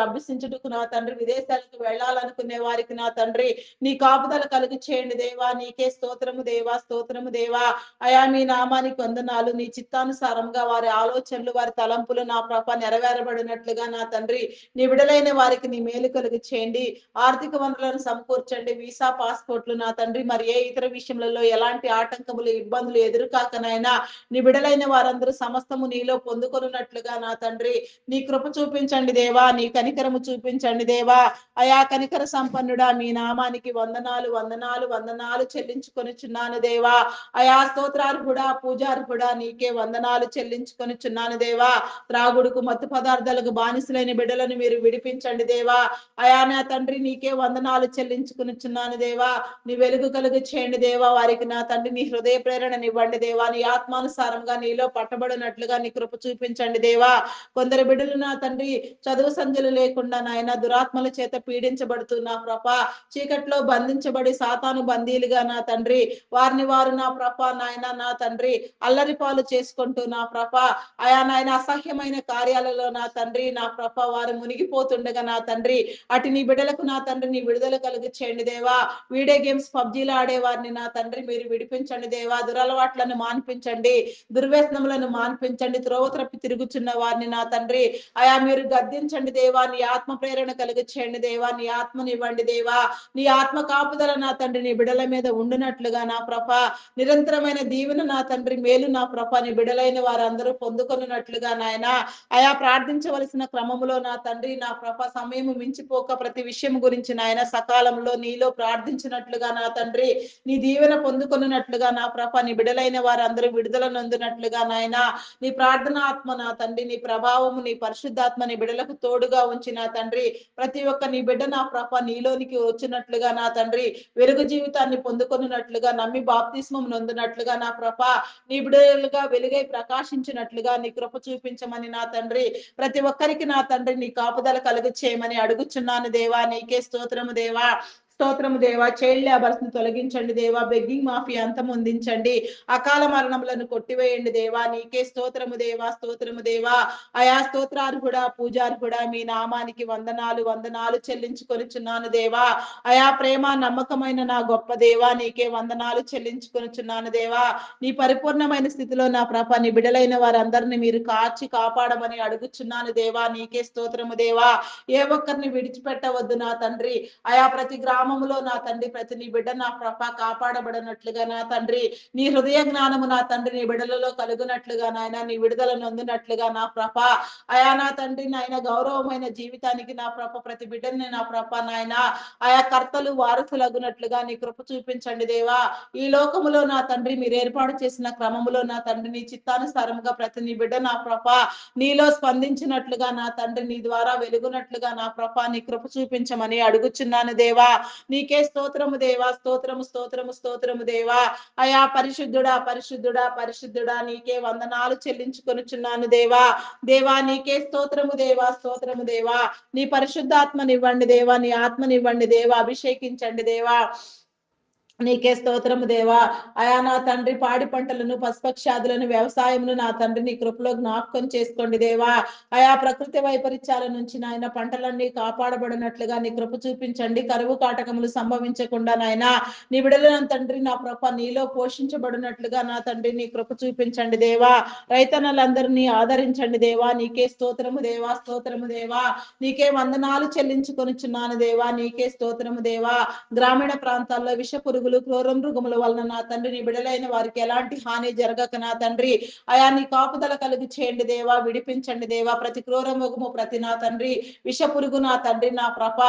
అభ్యసించుటకు నా తండ్రి, విదేశాలకు వెళ్ళాలనుకునే వారికి నా తండ్రి నీ కాపుదల కలుగు చేయండి దేవా. నీకే స్తోత్రము దేవా, స్తోత్రము దేవా. అయా మీ నామానికి వందనాలు. నీ చిత్తానుసారంగా వారి ఆలోచనలు, వారి తలంపులు నా ప్రభ నెరవేరబడినట్లుగా నా తండ్రి, నీ విడలైన వారికి నీ మేలు కలుగు చేయండి. ఆర్థిక వనరులను సమకూర్చండి. వీసా పాస్పోర్ట్లు నా తండ్రి మరి ఏ ఇతర విషయములలో ఎలాంటి ఆటంకములు ఇబ్బందులు ఎదురుకాకనైనా నీ బిడలైన వారందరూ సమస్తము నీలో పొందుకొనున్నట్లుగా నా తండ్రి, నీ కృప చూపించండి దేవా. నీ కనికరము చూపించండి దేవా. అయా కనికర సంపన్నుడా, మీ నామానికి వందనాలు వందనాలు వందనాలు చెల్లించుకొనిచున్నాను దేవా. అయా స్తోత్రార్హుడా, పూజార్హుడా, నీకే వందనాలు చెల్లించుకొనిచున్నాను దేవా. త్రాగుడుకు, మత్తు పదార్థాలకు బానిసలైన బిడ్డలను మీరు విడిపించండి దేవా. అయా నా తండ్రి నీకే వందనాలు చెల్లించుకొనిచున్నాను దేవా. నీ వెలుగు కలుగు చేయండి దేవా. వారికి నా తండ్రి నీ హృదయ ప్రేరణనివ్వండి దేవా. నీ ఆత్మానుసారంగా నీలో పట్టబడినట్లుగా నీ కృప చూపించండి దేవా. కొందరు బిడ్డలు నా తండ్రి చదువు సంధ్యలు లేకుండా నాయన దురాత్మల చేత పీడించబడుతున్నా ప్రభ, చీకట్లో బంధించబడి సాతాను బందీలుగా నా తండ్రి, వారిని వారు నా ప్రభ నాయన నా తండ్రి అల్లరి పాలు చేసుకుంటూ నా ప్రభ, ఆయా నాయన అసహ్యమైన కార్యాలలో నా తండ్రి నా ప్రభ వారు మునిగిపోతుండగా నా తండ్రి, అటు నీ బిడ్డలకు నా తండ్రి నీ విడుదల కలుగు చేయండి దేవా. వీడియో గేమ్స్ పబ్జీలు ఆడే వారిని నా తండ్రి మీరు విడిపించండి దేవా. దురలవాట్లను మాన్పించండి, దుర్వ్యసనములను మాన్పించండి. త్రోవ త్రప్పి తిరుగుచున్న వారిని నా తండ్రి అయా మీరు గద్దించండి దేవా. నీ ఆత్మ ప్రేరణ కలుగు చేయండి దేవా. నీ ఆత్మని ఇవ్వండి దేవా. నీ ఆత్మ కాపుదల నా తండ్రి నీ బిడల మీద ఉండునట్లుగా నా ప్రభ, నిరంతరమైన దీవెన నా తండ్రి మేలు నా ప్రభ నీ బిడలైన వారందరూ పొందుకొనున్నట్లుగా నాయన, అయా ప్రార్థించవలసిన క్రమములో నా తండ్రి నా ప్రభ సమయం మించిపోక ప్రతి విషయం గురించి నాయన సకాలంలో నీలో ప్రార్థించినట్లుగా నా తండ్రి, నీ దీవెన పొందుకొనున్నట్లుగా నా ప్రభ నీ బిడలైన వారందరూ విడుదల నొందినట్లుగా నాయన, నీ ప్రార్థన ఆత్మ నా తండ్రి నీ ప్రభావము నీ పరిశుద్ధాత్మ నీ బిడలకు తోడుగా ఉంచి నా తండ్రి, ప్రతి ఒక్క నీ బిడ్డ నా ప్రభ నీలోనికి వచ్చినట్లుగా నా తండ్రి, వెలుగు జీవితాన్ని పొందుకొనున్నట్లుగా నమ్మి బాప్తిస్మం నొందినట్లుగా నా ప్రభ, నీ బిడలుగా వెలుగై ప్రకాశించినట్లుగా నీ కృప చూపించమని నా తండ్రి, ప్రతి ఒక్కరికి నా తండ్రి నీ కాపుదల కలుగు చేయమని అడుగుచున్నాను దేవా. నీకే స్తోత్రము దేవా. స్తోత్రము దేవా. చైల్డ్ లేబర్స్ ని తొలగించండి దేవా. బెగ్గింగ్ మాఫియా అంతమొందించండి. అకాల మరణములను కొట్టివేయండి దేవా. నీకే స్తోత్రము దేవా, స్తోత్రము దేవా. అయా స్తోత్రార్హుడా, పూజార్హుడా, మీ నామానికి వందనాలు వందనాలు చెల్లించుకొనుచున్నాను దేవా. అయా ప్రేమ నమ్మకమైన నా గొప్ప దేవా, నీకే వందనాలు చెల్లించుకొనుచున్నాను దేవా. నీ పరిపూర్ణమైన స్థితిలో నా ప్రభ నీ బిడలైన వారందరిని మీరు కాచి కాపాడమని అడుగుచున్నాను దేవా. నీకే స్తోత్రము దేవా. ఏ ఒక్కరిని విడిచిపెట్టవద్దు నా తండ్రి. అయా ప్రతి గ్రామములో నా తండ్రి ప్రతి నీ బిడ్డ నా ప్రభ కాపాడబడినట్లుగా నా తండ్రి నీ హృదయ జ్ఞానము నా తండ్రి నీ బిడలలో కలుగునట్లుగా నాయన నీ విడుదల నొందినట్లుగా నా ప్రభ అయా నా తండ్రి నాయన గౌరవమైన జీవితానికి నా ప్రభ ప్రతి బిడ్డని నా ప్రభ నాయన ఆయా కర్తలు వారసులగునట్లుగా నీ కృప చూపించండి దేవా. ఈ లోకములో నా తండ్రి మీరు ఏర్పాటు చేసిన క్రమములో నా తండ్రి నీ చిత్తానుసారముగా ప్రతి నీ బిడ్డ నా ప్రభ నీలో స్పందించినట్లుగా నా తండ్రి నీ ద్వారా వెలుగునట్లుగా నా ప్రభ నీ కృప చూపించమని అడుగుచున్నాను దేవా. నీకే స్తోత్రము దేవా, స్తోత్రము స్తోత్రము స్తోత్రము దేవా. అయా పరిశుద్ధుడా పరిశుద్ధుడా పరిశుద్ధుడా నీకే వందనాలు చెల్లించుకొనుచున్నాను దేవా. దేవా నీకే స్తోత్రము దేవా, స్తోత్రము దేవా. నీ పరిశుద్ధాత్మనివ్వండి దేవా, నీ ఆత్మనివ్వండి దేవా. అభిషేకించండి దేవా. నీకే స్తోత్రము దేవా. అయా నా తండ్రి పాడి పంటలను పశుపక్షాదులను వ్యవసాయమును నా తండ్రి నీ కృపలో జ్ఞాపకం చేసుకోండి దేవా. అయా ప్రకృతి వైపరీత్యాల నుంచి నాయన పంటలన్నీ కాపాడబడినట్లుగా నీ కృప చూపించండి. కరువు కాటకములు సంభవించకుండా నాయన నీ బిడలను తండ్రి నా కృప నీలో పోషించబడినట్లుగా నా తండ్రి నీ కృప చూపించండి దేవా. రైతన్నలందరినీ ఆదరించండి దేవా. నీకే స్తోత్రము దేవా, స్తోత్రము దేవా. నీకే వందనాలు చెల్లించుకొనుచున్నాను దేవా. నీకే స్తోత్రము దేవా. గ్రామీణ ప్రాంతాల్లో విష పురుగులు క్రూర మృగముల వలన నా తండ్రి నీ బిడలైన వారికి ఎలాంటి హాని జరగక నా తండ్రి అయా నీ కాపుదల కలిగి చేయండి దేవా. విడిపించండి దేవా. ప్రతి క్రూర మృగము ప్రతి నా తండ్రి విష పురుగు నా తండ్రి నా ప్రభ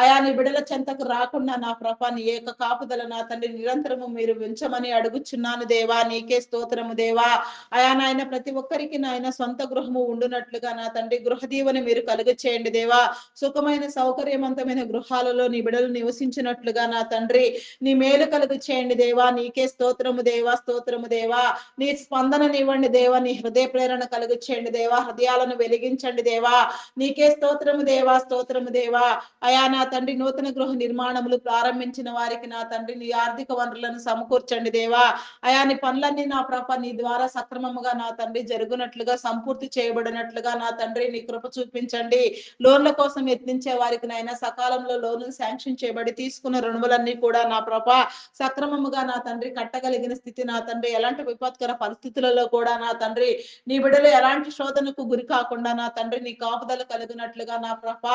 అయా నీ బిడల చెంతకు రాకుండా నా ప్రభ నీ ఏక కాపుదల నా తండ్రి నిరంతరము మీరు ఉంచమని అడుగుచున్నాను దేవా. నీకే స్తోత్రము దేవా. అయా నాయన ప్రతి ఒక్కరికి నాయన సొంత గృహము ఉండునట్లుగా నా తండ్రి గృహ దీవెన మీరు కలుగ చేయండి దేవా. సుఖమైన సౌకర్యవంతమైన గృహాలలో నీ బిడలు నివసించినట్లుగా నా తండ్రి నీ మేలు కలుగు చేయండి దేవా. నీకే స్తోత్రము దేవా, స్తోత్రము దేవా. నీ స్పందననివ్వండి దేవా. నీ హృదయ ప్రేరణ కలుగు చేయండి దేవా. హృదయాలను వెలిగించండి దేవా. నీకే స్తోత్రము దేవా, స్తోత్రము దేవా. అయా నా తండ్రి నూతన గృహ నిర్మాణములు ప్రారంభించిన వారికి నా తండ్రి నీ ఆర్థిక వనరులను సమకూర్చండి దేవా. అయా నీ పనులన్నీ నా ప్రభ నీ ద్వారా సక్రమముగా నా తండ్రి జరుగునట్లుగా సంపూర్తి చేయబడినట్లుగా నా తండ్రి నీ కృప చూపించండి. లోన్ల కోసం యత్నించే వారికి నైనా సకాలంలో లోన్లు శాంక్షన్ చేయబడి తీసుకున్న రుణములన్నీ కూడా నా ప్రభ సక్రమముగా నా తండ్రి కట్టగలిగిన స్థితి నా తండ్రి ఎలాంటి విపత్కర పరిస్థితులలో కూడా నా తండ్రి నీ బిడ్డలు ఎలాంటి శోధనకు గురి కాకుండా నా తండ్రి నీ కాపుదల కలిగినట్లుగా నా ప్రభ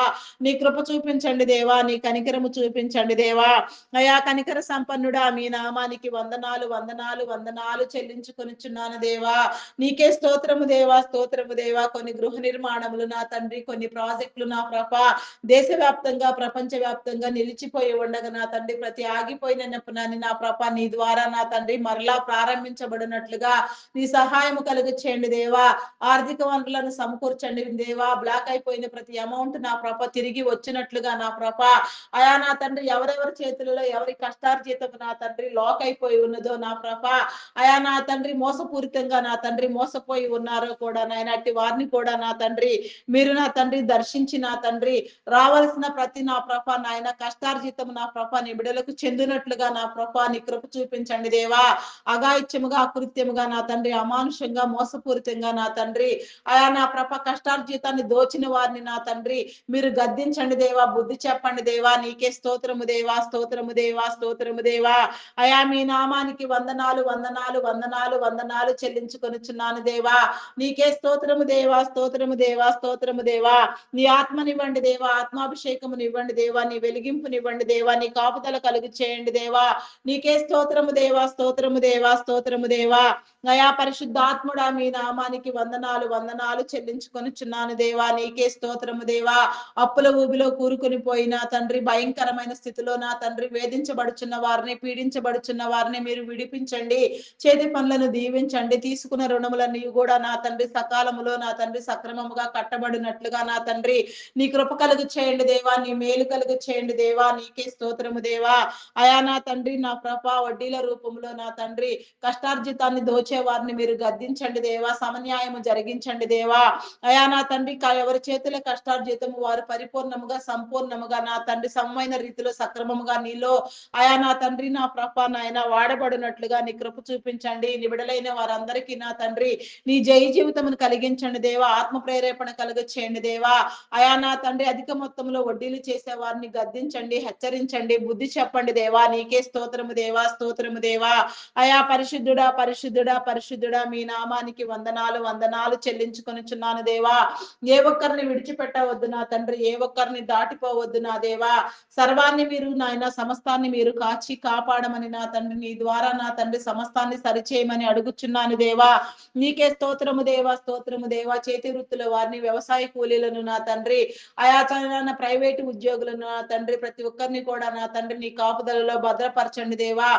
నీ కృప చూపించండి దేవా. నీ కనికరము చూపించండి దేవా. అయా కనికర సంపన్నుడా మీ నామానికి వందనాలు వందనాలు వందనాలు చెల్లించుకొనిచున్నాను దేవా. నీకే స్తోత్రము దేవా, స్తోత్రము దేవా. కొన్ని గృహ నిర్మాణములు నా తండ్రి కొన్ని ప్రాజెక్టులు నా ప్రభ దేశవ్యాప్తంగా ప్రపంచ వ్యాప్తంగా నిలిచిపోయి ఉండగా నా తండ్రి ప్రతి ఆగిపోయిన నెపనాన్ని నా ప్రభ నీ ద్వారా నా తండ్రి మరలా ప్రారంభించబడినట్లుగా నీ సహాయము కలుగ చేయండి దేవా. ఆర్థిక వనరులను సమకూర్చండి దేవా. బ్లాక్ అయిపోయిన ప్రతి అమౌంట్ నా ప్రభ తిరిగి వచ్చినట్లుగా నా ప్రభ అయా నా తండ్రి ఎవరెవరి చేతులలో ఎవరి కష్టార్జితం నా తండ్రి లాక్ అయిపోయి ఉన్నదో నా ప్రభ అయా నా తండ్రి మోసపూరితంగా నా తండ్రి మోసపోయి ఉన్నారో కూడా నాయన అట్టి వారిని కూడా నా తండ్రి మీరు నా తండ్రి దర్శించి నా తండ్రి రావాల్సిన ప్రతి నా ప్రభ నాయన కష్టార్జితం నా ప్రభ నీ బిడలకు చెందినట్లుగా నా ప్రభ నీ కృప చూపించండి దేవా. అఘాయిత్యముగా అకృత్యముగా నా తండ్రి అమానుషంగా మోసపూరితంగా నా తండ్రి అయా నా ప్రభ కష్టార్జితాన్ని దోచిన వారిని నా తండ్రి మీరు గద్దించండి దేవా. బుద్ధి చెప్పండి దేవా. నీకే స్తోత్రము దేవా, స్తోత్రము దేవా, స్తోత్రము దేవా. అయా మీ నామానికి వందనాలు వందనాలు వందనాలు వందనాలు చెల్లించుకొనుచున్నాను దేవా. నీకే స్తోత్రము దేవా, స్తోత్రము దేవా, స్తోత్రము దేవా. నీ ఆత్మనివ్వండి దేవా. ఆత్మాభిషేకమునివ్వండి దేవా. నీ వెలిగింపునివ్వండి దేవా. నీ కాపుదల కలుగు చేయండి దేవా. నీకే స్తోత్రము దేవా, స్తోత్రము దేవా, స్తోత్రము దేవా. అయా పరిశుద్ధాత్ముడా మీ నామానికి వందనాలు వందనాలు చెల్లించుకొనుచున్నాను దేవా. నీకే స్తోత్రము దేవా. అప్పుల ఊబిలో కూరుకొని పోయిన తండ్రి భయంకరమైన స్థితిలో నా తండ్రి వేధించబడుచున్న వారిని పీడించబడుచున్న వారిని మీరు విడిపించండి. చేతి పనులను దీవించండి. తీసుకున్న రుణములన్నీ కూడా నా తండ్రి సకాలములో నా తండ్రి సక్రమముగా కట్టబడినట్లుగా నా తండ్రి నీ కృప కలుగు చేయండి దేవా. నీ మేలు కలుగు చేయండి దేవా. నీకే స్తోత్రము దేవా. అయా నా తండ్రి నా ప్రభా వడ్డీల రూపంలో నా తండ్రి కష్టార్జితాన్ని దోచే వారిని మీరు గద్దించండి దేవా, సమన్యాయము జరిగించండి దేవా. అయా నా తండ్రి ఎవరి చేతుల కష్టార్జితము వారు పరిపూర్ణముగా సంపూర్ణముగా నా తండ్రి సమమైన రీతిలో సక్రమముగా నీలో అయా నా తండ్రి నా ప్రభా నాయన వాడబడినట్లుగా నీ కృప చూపించండి. నీ విడలైన వారందరికీ నా తండ్రి నీ జయ జీవితమును కలిగించండి దేవా, ఆత్మ ప్రేరేపణ కలుగ చేయండి దేవా. అయా నా తండ్రి అధిక మొత్తంలో వడ్డీలు చేసే వారిని గద్దించండి, హెచ్చరించండి, బుద్ధి చెప్పండి దేవా. నీకే స్తోత్రము దేవా, స్తోత్రము దేవా. అయా పరిశుద్ధుడా పరిశుద్ధుడా పరిశుద్ధుడా మీ నామానికి వందనాలు వందనాలు చెల్లించుకొనిచున్నాను దేవా. ఏ ఒక్కరిని విడిచిపెట్టవద్దు నా తండ్రి, ఏ ఒక్కరిని దాటిపోవద్దు నా దేవా. సర్వాన్ని మీరు నాయన సమస్తాన్ని మీరు కాచి కాపాడమని నా తండ్రి నీ ద్వారా నా తండ్రి సమస్తాన్ని సరిచేయమని అడుగుచున్నాను దేవా. నీకే స్తోత్రము దేవా, స్తోత్రము దేవా. చేతి వృత్తుల వారిని, వ్యవసాయ కూలీలను నా తండ్రి, ఆయా ప్రైవేటు ఉద్యోగులను నా తండ్రి ప్రతి ఒక్కరిని కూడా నా తండ్రి నీ కాపుదలలో భద్రపరచండి దేవా.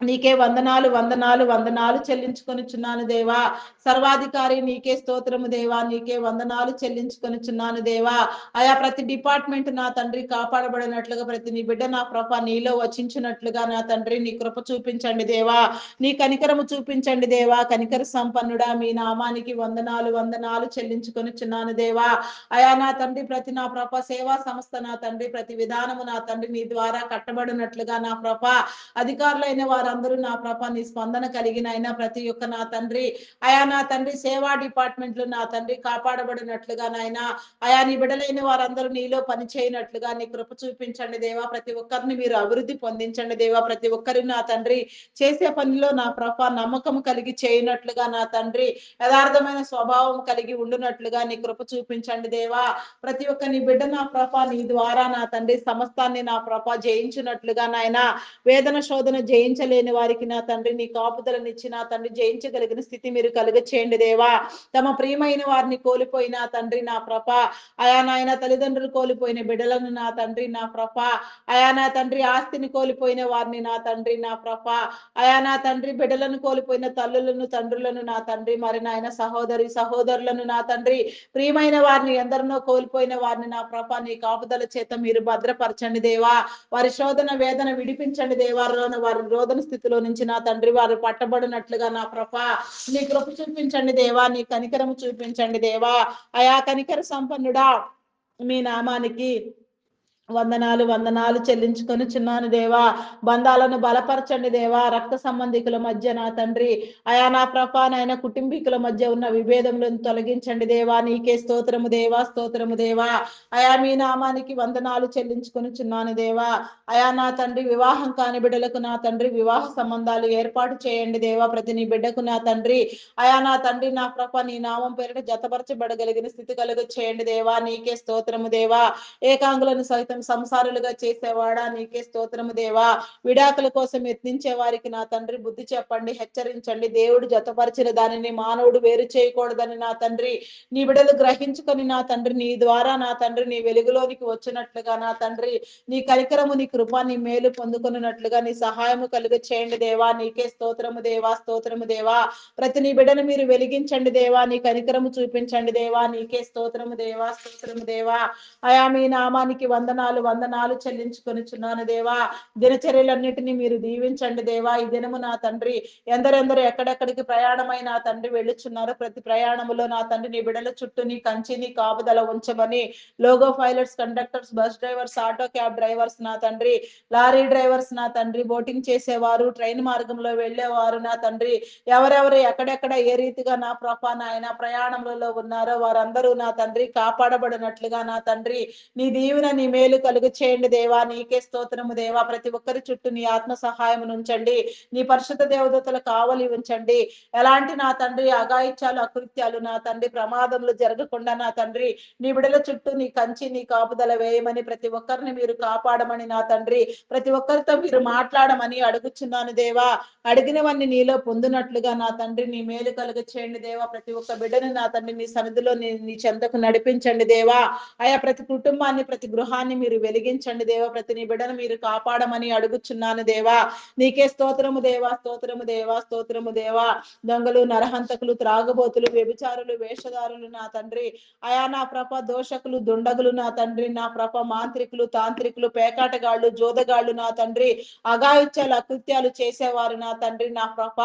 నీకే వందనాలు వందనాలు వందనాలు చెల్లించుకొనిచున్నాను దేవా. సర్వాధికారి నీకే స్తోత్రము దేవా, నీకే వందనాలు చెల్లించుకొనిచున్నాను దేవా. ఆయా ప్రతి డిపార్ట్మెంట్ నా తండ్రి కాపాడబడినట్లుగా ప్రతి నీ బిడ్డ నా కృప నీలో వచించినట్లుగా నా తండ్రి నీ కృప చూపించండి దేవా. నీ కనికరము చూపించండి దేవా. కనికర సంపన్నుడా మీ నామానికి వందనాలు వందనాలు చెల్లించుకొనిచున్నాను దేవా. అయా నా తండ్రి ప్రతి నా ప్రభ సేవా సంస్థ నా తండ్రి ప్రతి విధానము నా తండ్రి నీ ద్వారా కట్టబడినట్లుగా నా ప్రభ అధికారులైన వారందరూ నా ప్రభ నీ స్పందన కలిగిన అయినా ప్రతి ఒక్క నా తండ్రి అయా నా తండ్రి సేవా డిపార్ట్మెంట్లు నా తండ్రి కాపాడబడినట్లుగా నాయన అయా నీ బిడలైన వారందరూ నీలో పని చేయనట్లుగా నీ కృప చూపించండి దేవా. ప్రతి ఒక్కరిని మీరు అభివృద్ధి పొందించండి దేవా. ప్రతి ఒక్కరి నా తండ్రి చేసే పనిలో నా ప్రభ నమ్మకం కలిగి చేయనట్లుగా నా తండ్రి యథార్థమైన స్వభావం కలిగి ఉండునట్లుగా నీ కృప చూపించండి దేవా. ప్రతి ఒక్క నీ బిడ్డ నా ప్రభ నీ ద్వారా నా తండ్రి సమస్తాన్ని నా ప్రభ జయించినట్లుగా నాయన వేదన శోధన జయించలేని వారికి నా తండ్రి నీ కాపుదలనిచ్చి నా తండ్రి జయించగలిగిన స్థితి మీరు కలుగ చేయండి దేవా. తమ ప్రియమైన వారిని కోల్పోయిన తండ్రి నా ప్రభ అయా నాయన తల్లిదండ్రులు కోల్పోయిన బిడ్డలను నా తండ్రి నా ప్రభ అయా నా తండ్రి ఆస్తిని కోల్పోయిన వారిని నా తండ్రి నా ప్రభ అయా నా తండ్రి బిడ్డలను కోల్పోయిన తల్లులను తండ్రులను నా తండ్రి మరి నాయన సహోదరి సహోదరులను నా తండ్రి ప్రియమైన వారిని ఎందరినో కోల్పోయిన వారిని నా ప్రభ నీ కాపుదల చేత మీరు భద్రపరచండి దేవా. వారి శోధన వేదన విడిపించండి దేవా. వారి రోదన స్థితిలో నుంచి నా తండ్రి వారు పట్టబడినట్లుగా నా ప్రభ నీ కృప చూపించండి దేవా. నీ కనికరము చూపించండి దేవా. అయా కనికర సంపన్నుడా మీ నామానికి వందనాలు వందనాలు చెల్లించుకొనిచున్నాను దేవా. బంధాలను బలపరచండి దేవా. రక్త సంబంధికుల మధ్య నా తండ్రి అయా నా ప్రభా నాయన కుటుంబీకుల మధ్య ఉన్న విభేదములను తొలగించండి దేవా. నీకే స్తోత్రము దేవా, స్తోత్రము దేవా. అయా మీ నామానికి వందనాలు చెల్లించుకొనిచున్నాను దేవా. అయా నా తండ్రి వివాహం కాని బిడ్డలకు నా తండ్రి వివాహ సంబంధాలు ఏర్పాటు చేయండి దేవా. ప్రతి నీ బిడ్డకు నా తండ్రి అయా నా తండ్రి నా ప్రభ నీ నామం పేరిట జతపరచబడగలిగిన స్థితి కలుగ చేయండి దేవా. నీకే స్తోత్రము దేవా. ఏకాంగులను సైతం సంసారులుగా చేసేవాడా నీకే స్తోత్రము దేవా. విడాకుల కోసం యత్నించే వారికి నా తండ్రి బుద్ధి చెప్పండి, హెచ్చరించండి. దేవుడు జతపరిచిన దానిని మానవుడు వేరు చేయకూడదని నా తండ్రి నీ బిడలు గ్రహించుకొని నా తండ్రి నీ ద్వారా నా తండ్రి నీ వెలుగులోనికి వచ్చినట్లుగా నా తండ్రి నీ కనికరము నీ కృప నీ మేలు పొందుకున్నట్లుగా నీ సహాయము కలుగ చేయండి దేవా. నీకే స్తోత్రము దేవా, స్తోత్రము దేవా. ప్రతి నీ బిడ్డను మీరు వెలిగించండి దేవా. నీ కనికరము చూపించండి దేవా. నీకే స్తోత్రము దేవా, స్తోత్రము దేవా. అయా మీ నామానికి వందనాలు వందనాలు చెల్లించుకొనిచున్నాను దేవా. దినచర్యలన్నిటినీ మీరు దీవించండి దేవా. ఈ దినము నా తండ్రి ఎందరెందరూ ఎక్కడెక్కడికి ప్రయాణమై నా తండ్రి వెళ్ళుచున్నారు. ప్రతి ప్రయాణములో నా తండ్రి నీ బిడల చుట్టూ నీ కంచి నీ కాపుదల ఉంచమని logo pilots, conductors, bus drivers, auto cab drivers నా తండ్రి లారీ డ్రైవర్స్ నా తండ్రి బోటింగ్ చేసేవారు, ట్రైన్ మార్గంలో వెళ్ళేవారు నా తండ్రి ఎవరెవరు ఎక్కడెక్కడ ఏ రీతిగా నా ప్రభా నాయన ప్రయాణములలో ఉన్నారో వారందరూ నా తండ్రి కాపాడబడినట్లుగా నా తండ్రి నీ దీవెన నీ మేలు కలుగు చేయండి దేవా. నీకే స్తోత్రము దేవా. ప్రతి ఒక్కరి చుట్టూ నీ ఆత్మ సహాయం ఉంచండి. నీ పరిశుద్ధ దేవదూతల కావలి ఉంచండి. ఎలాంటి నా తండ్రి అఘాయిత్యాలు అకృత్యాలు నా తండ్రి ప్రమాదములు జరగకుండా నా తండ్రి నీ బిడల చుట్టూ నీ కంచి నీ కాపుదల వేయమని ప్రతి ఒక్కరిని మీరు కాపాడమని నా తండ్రి ప్రతి ఒక్కరితో మీరు మాట్లాడమని అడుగుచున్నాను దేవా. అడిగినవన్నీ నీలో పొందినట్లుగా నా తండ్రి నీ మేలు కలుగు చేయండి దేవా. ప్రతి ఒక్క బిడ్డని నా తండ్రి నీ సన్నిధిలో నీ చెంతకు నడిపించండి దేవా. ఆయా ప్రతి కుటుంబాన్ని ప్రతి గృహాన్ని మీరు వెలిగించండి దేవా. ప్రతి నీ బిడ్డను మీరు కాపాడమని అడుగుచున్నాను దేవా. నీకే స్తోత్రము దేవా, స్తోత్రము దేవా, స్తోత్రము దేవా. దొంగలు, నరహంతకులు, త్రాగుబోతులు, వ్యభిచారులు, వేషధారులు నా తండ్రి, అయా నా ప్రభ దోషకులు, దుండగులు నా తండ్రి, నా ప్రభ మాంత్రికులు, తాంత్రికులు, పేకాటగాళ్ళు, జోదగాళ్ళు నా తండ్రి, అఘాయిత్యాలు, అకృత్యాలు చేసేవారు నా తండ్రి, నా ప్రభ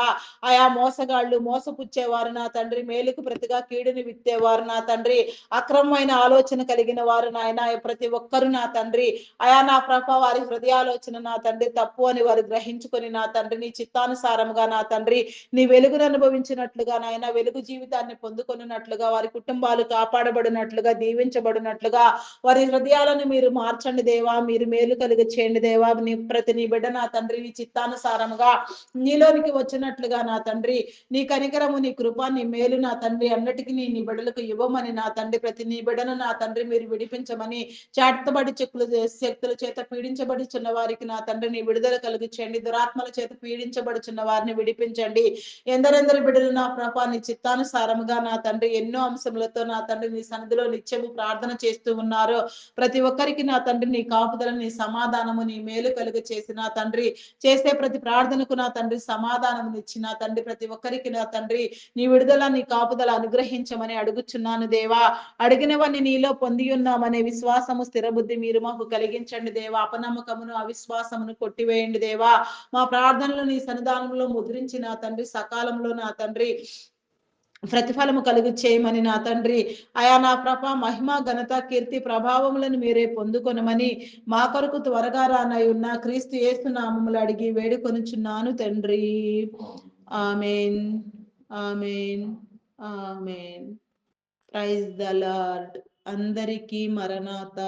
ఆయా మోసగాళ్ళు, మోసపుచ్చేవారు నా తండ్రి, మేలుకు ప్రతిగా కీడుని విత్తేవారు నా తండ్రి, అక్రమమైన ఆలోచన కలిగిన వారు నాయన ప్రతి ఒక్కరు నా తండ్రి, అయా నా ప్రభ వారి హృదయాలోచన నా తండ్రి తప్పు అని వారు గ్రహించుకొని నా తండ్రి నీ చిత్తానుసారముగా నా తండ్రి నీ వెలుగును అనుభవించినట్లుగా నాయన వెలుగు జీవితాన్ని పొందుకొనున్నట్లుగా వారి కుటుంబాలు కాపాడబడినట్లుగా దీవించబడినట్లుగా వారి హృదయాలను మీరు మార్చండి దేవా. మీరు మేలు కలిగి చేయండి దేవా. ప్రతి నీ బిడ్డ నా తండ్రి నీ చిత్తానుసారముగా నీలోనికి వచ్చినట్లుగా నా తండ్రి నీ కనికరము, నీ కృప, నీ మేలు నా తండ్రి అన్నిటికీ నీ బిడ్డలకు ఇవ్వమని నా తండ్రి ప్రతి నీ బిడ్డను నా తండ్రి మీరు విడిపించమని, చాటబడి శక్తుల చేత పీడించబడుచున్న వారికి నా తండ్రి నీ విడుదల కలిగించండి. దురాత్మల చేత పీడించబడుచున్న వారిని విడిపించండి. ఎందరెందరి బిడ్డలు నా ప్రభా నీ చిత్తానుసారముగా నా తండ్రి ఎన్నో అంశములతో నా తండ్రి నీ సన్నిధిలో నిత్యము ప్రార్థన చేస్తూ ఉన్నారు. ప్రతి ఒక్కరికి నా తండ్రి నీ కాపుదల, నీ సమాధానము, నీ మేలు కలుగ చేసి నా తండ్రి చేసే ప్రతి ప్రార్థనకు నా తండ్రి సమాధానం ఇచ్చి నా తండ్రి ప్రతి ఒక్కరికి నా తండ్రి నీ విడుదల, నీ కాపుదల అనుగ్రహించమని అడుగుచున్నాను దేవా. అడిగినవన్నీ నీలో పొంది ఉన్నామనే విశ్వాసము, స్థిర బుద్ధి మీరు మాకు కలిగించండి దేవా. అపనమ్మకమును, అవిశ్వాసమును కొట్టివేయండి దేవా. మా ప్రార్థనలు నీ సన్నిధానంలో ముద్రించి నా తండ్రి సకాలంలో నా తండ్రి ప్రతిఫలము కలుగు చేయమని నా తండ్రి, అయా నా ప్రభ మహిమ, ఘనత, కీర్తి, ప్రభావములను మీరే పొందుకొనమని మా కొరకు త్వరగా రానై ఉన్న క్రీస్తు యేసు నామములు అడిగి వేడుకొనుచున్నాను తండ్రి. Amen, amen, amen. Praise the Lord. అందరికీ మరణాత.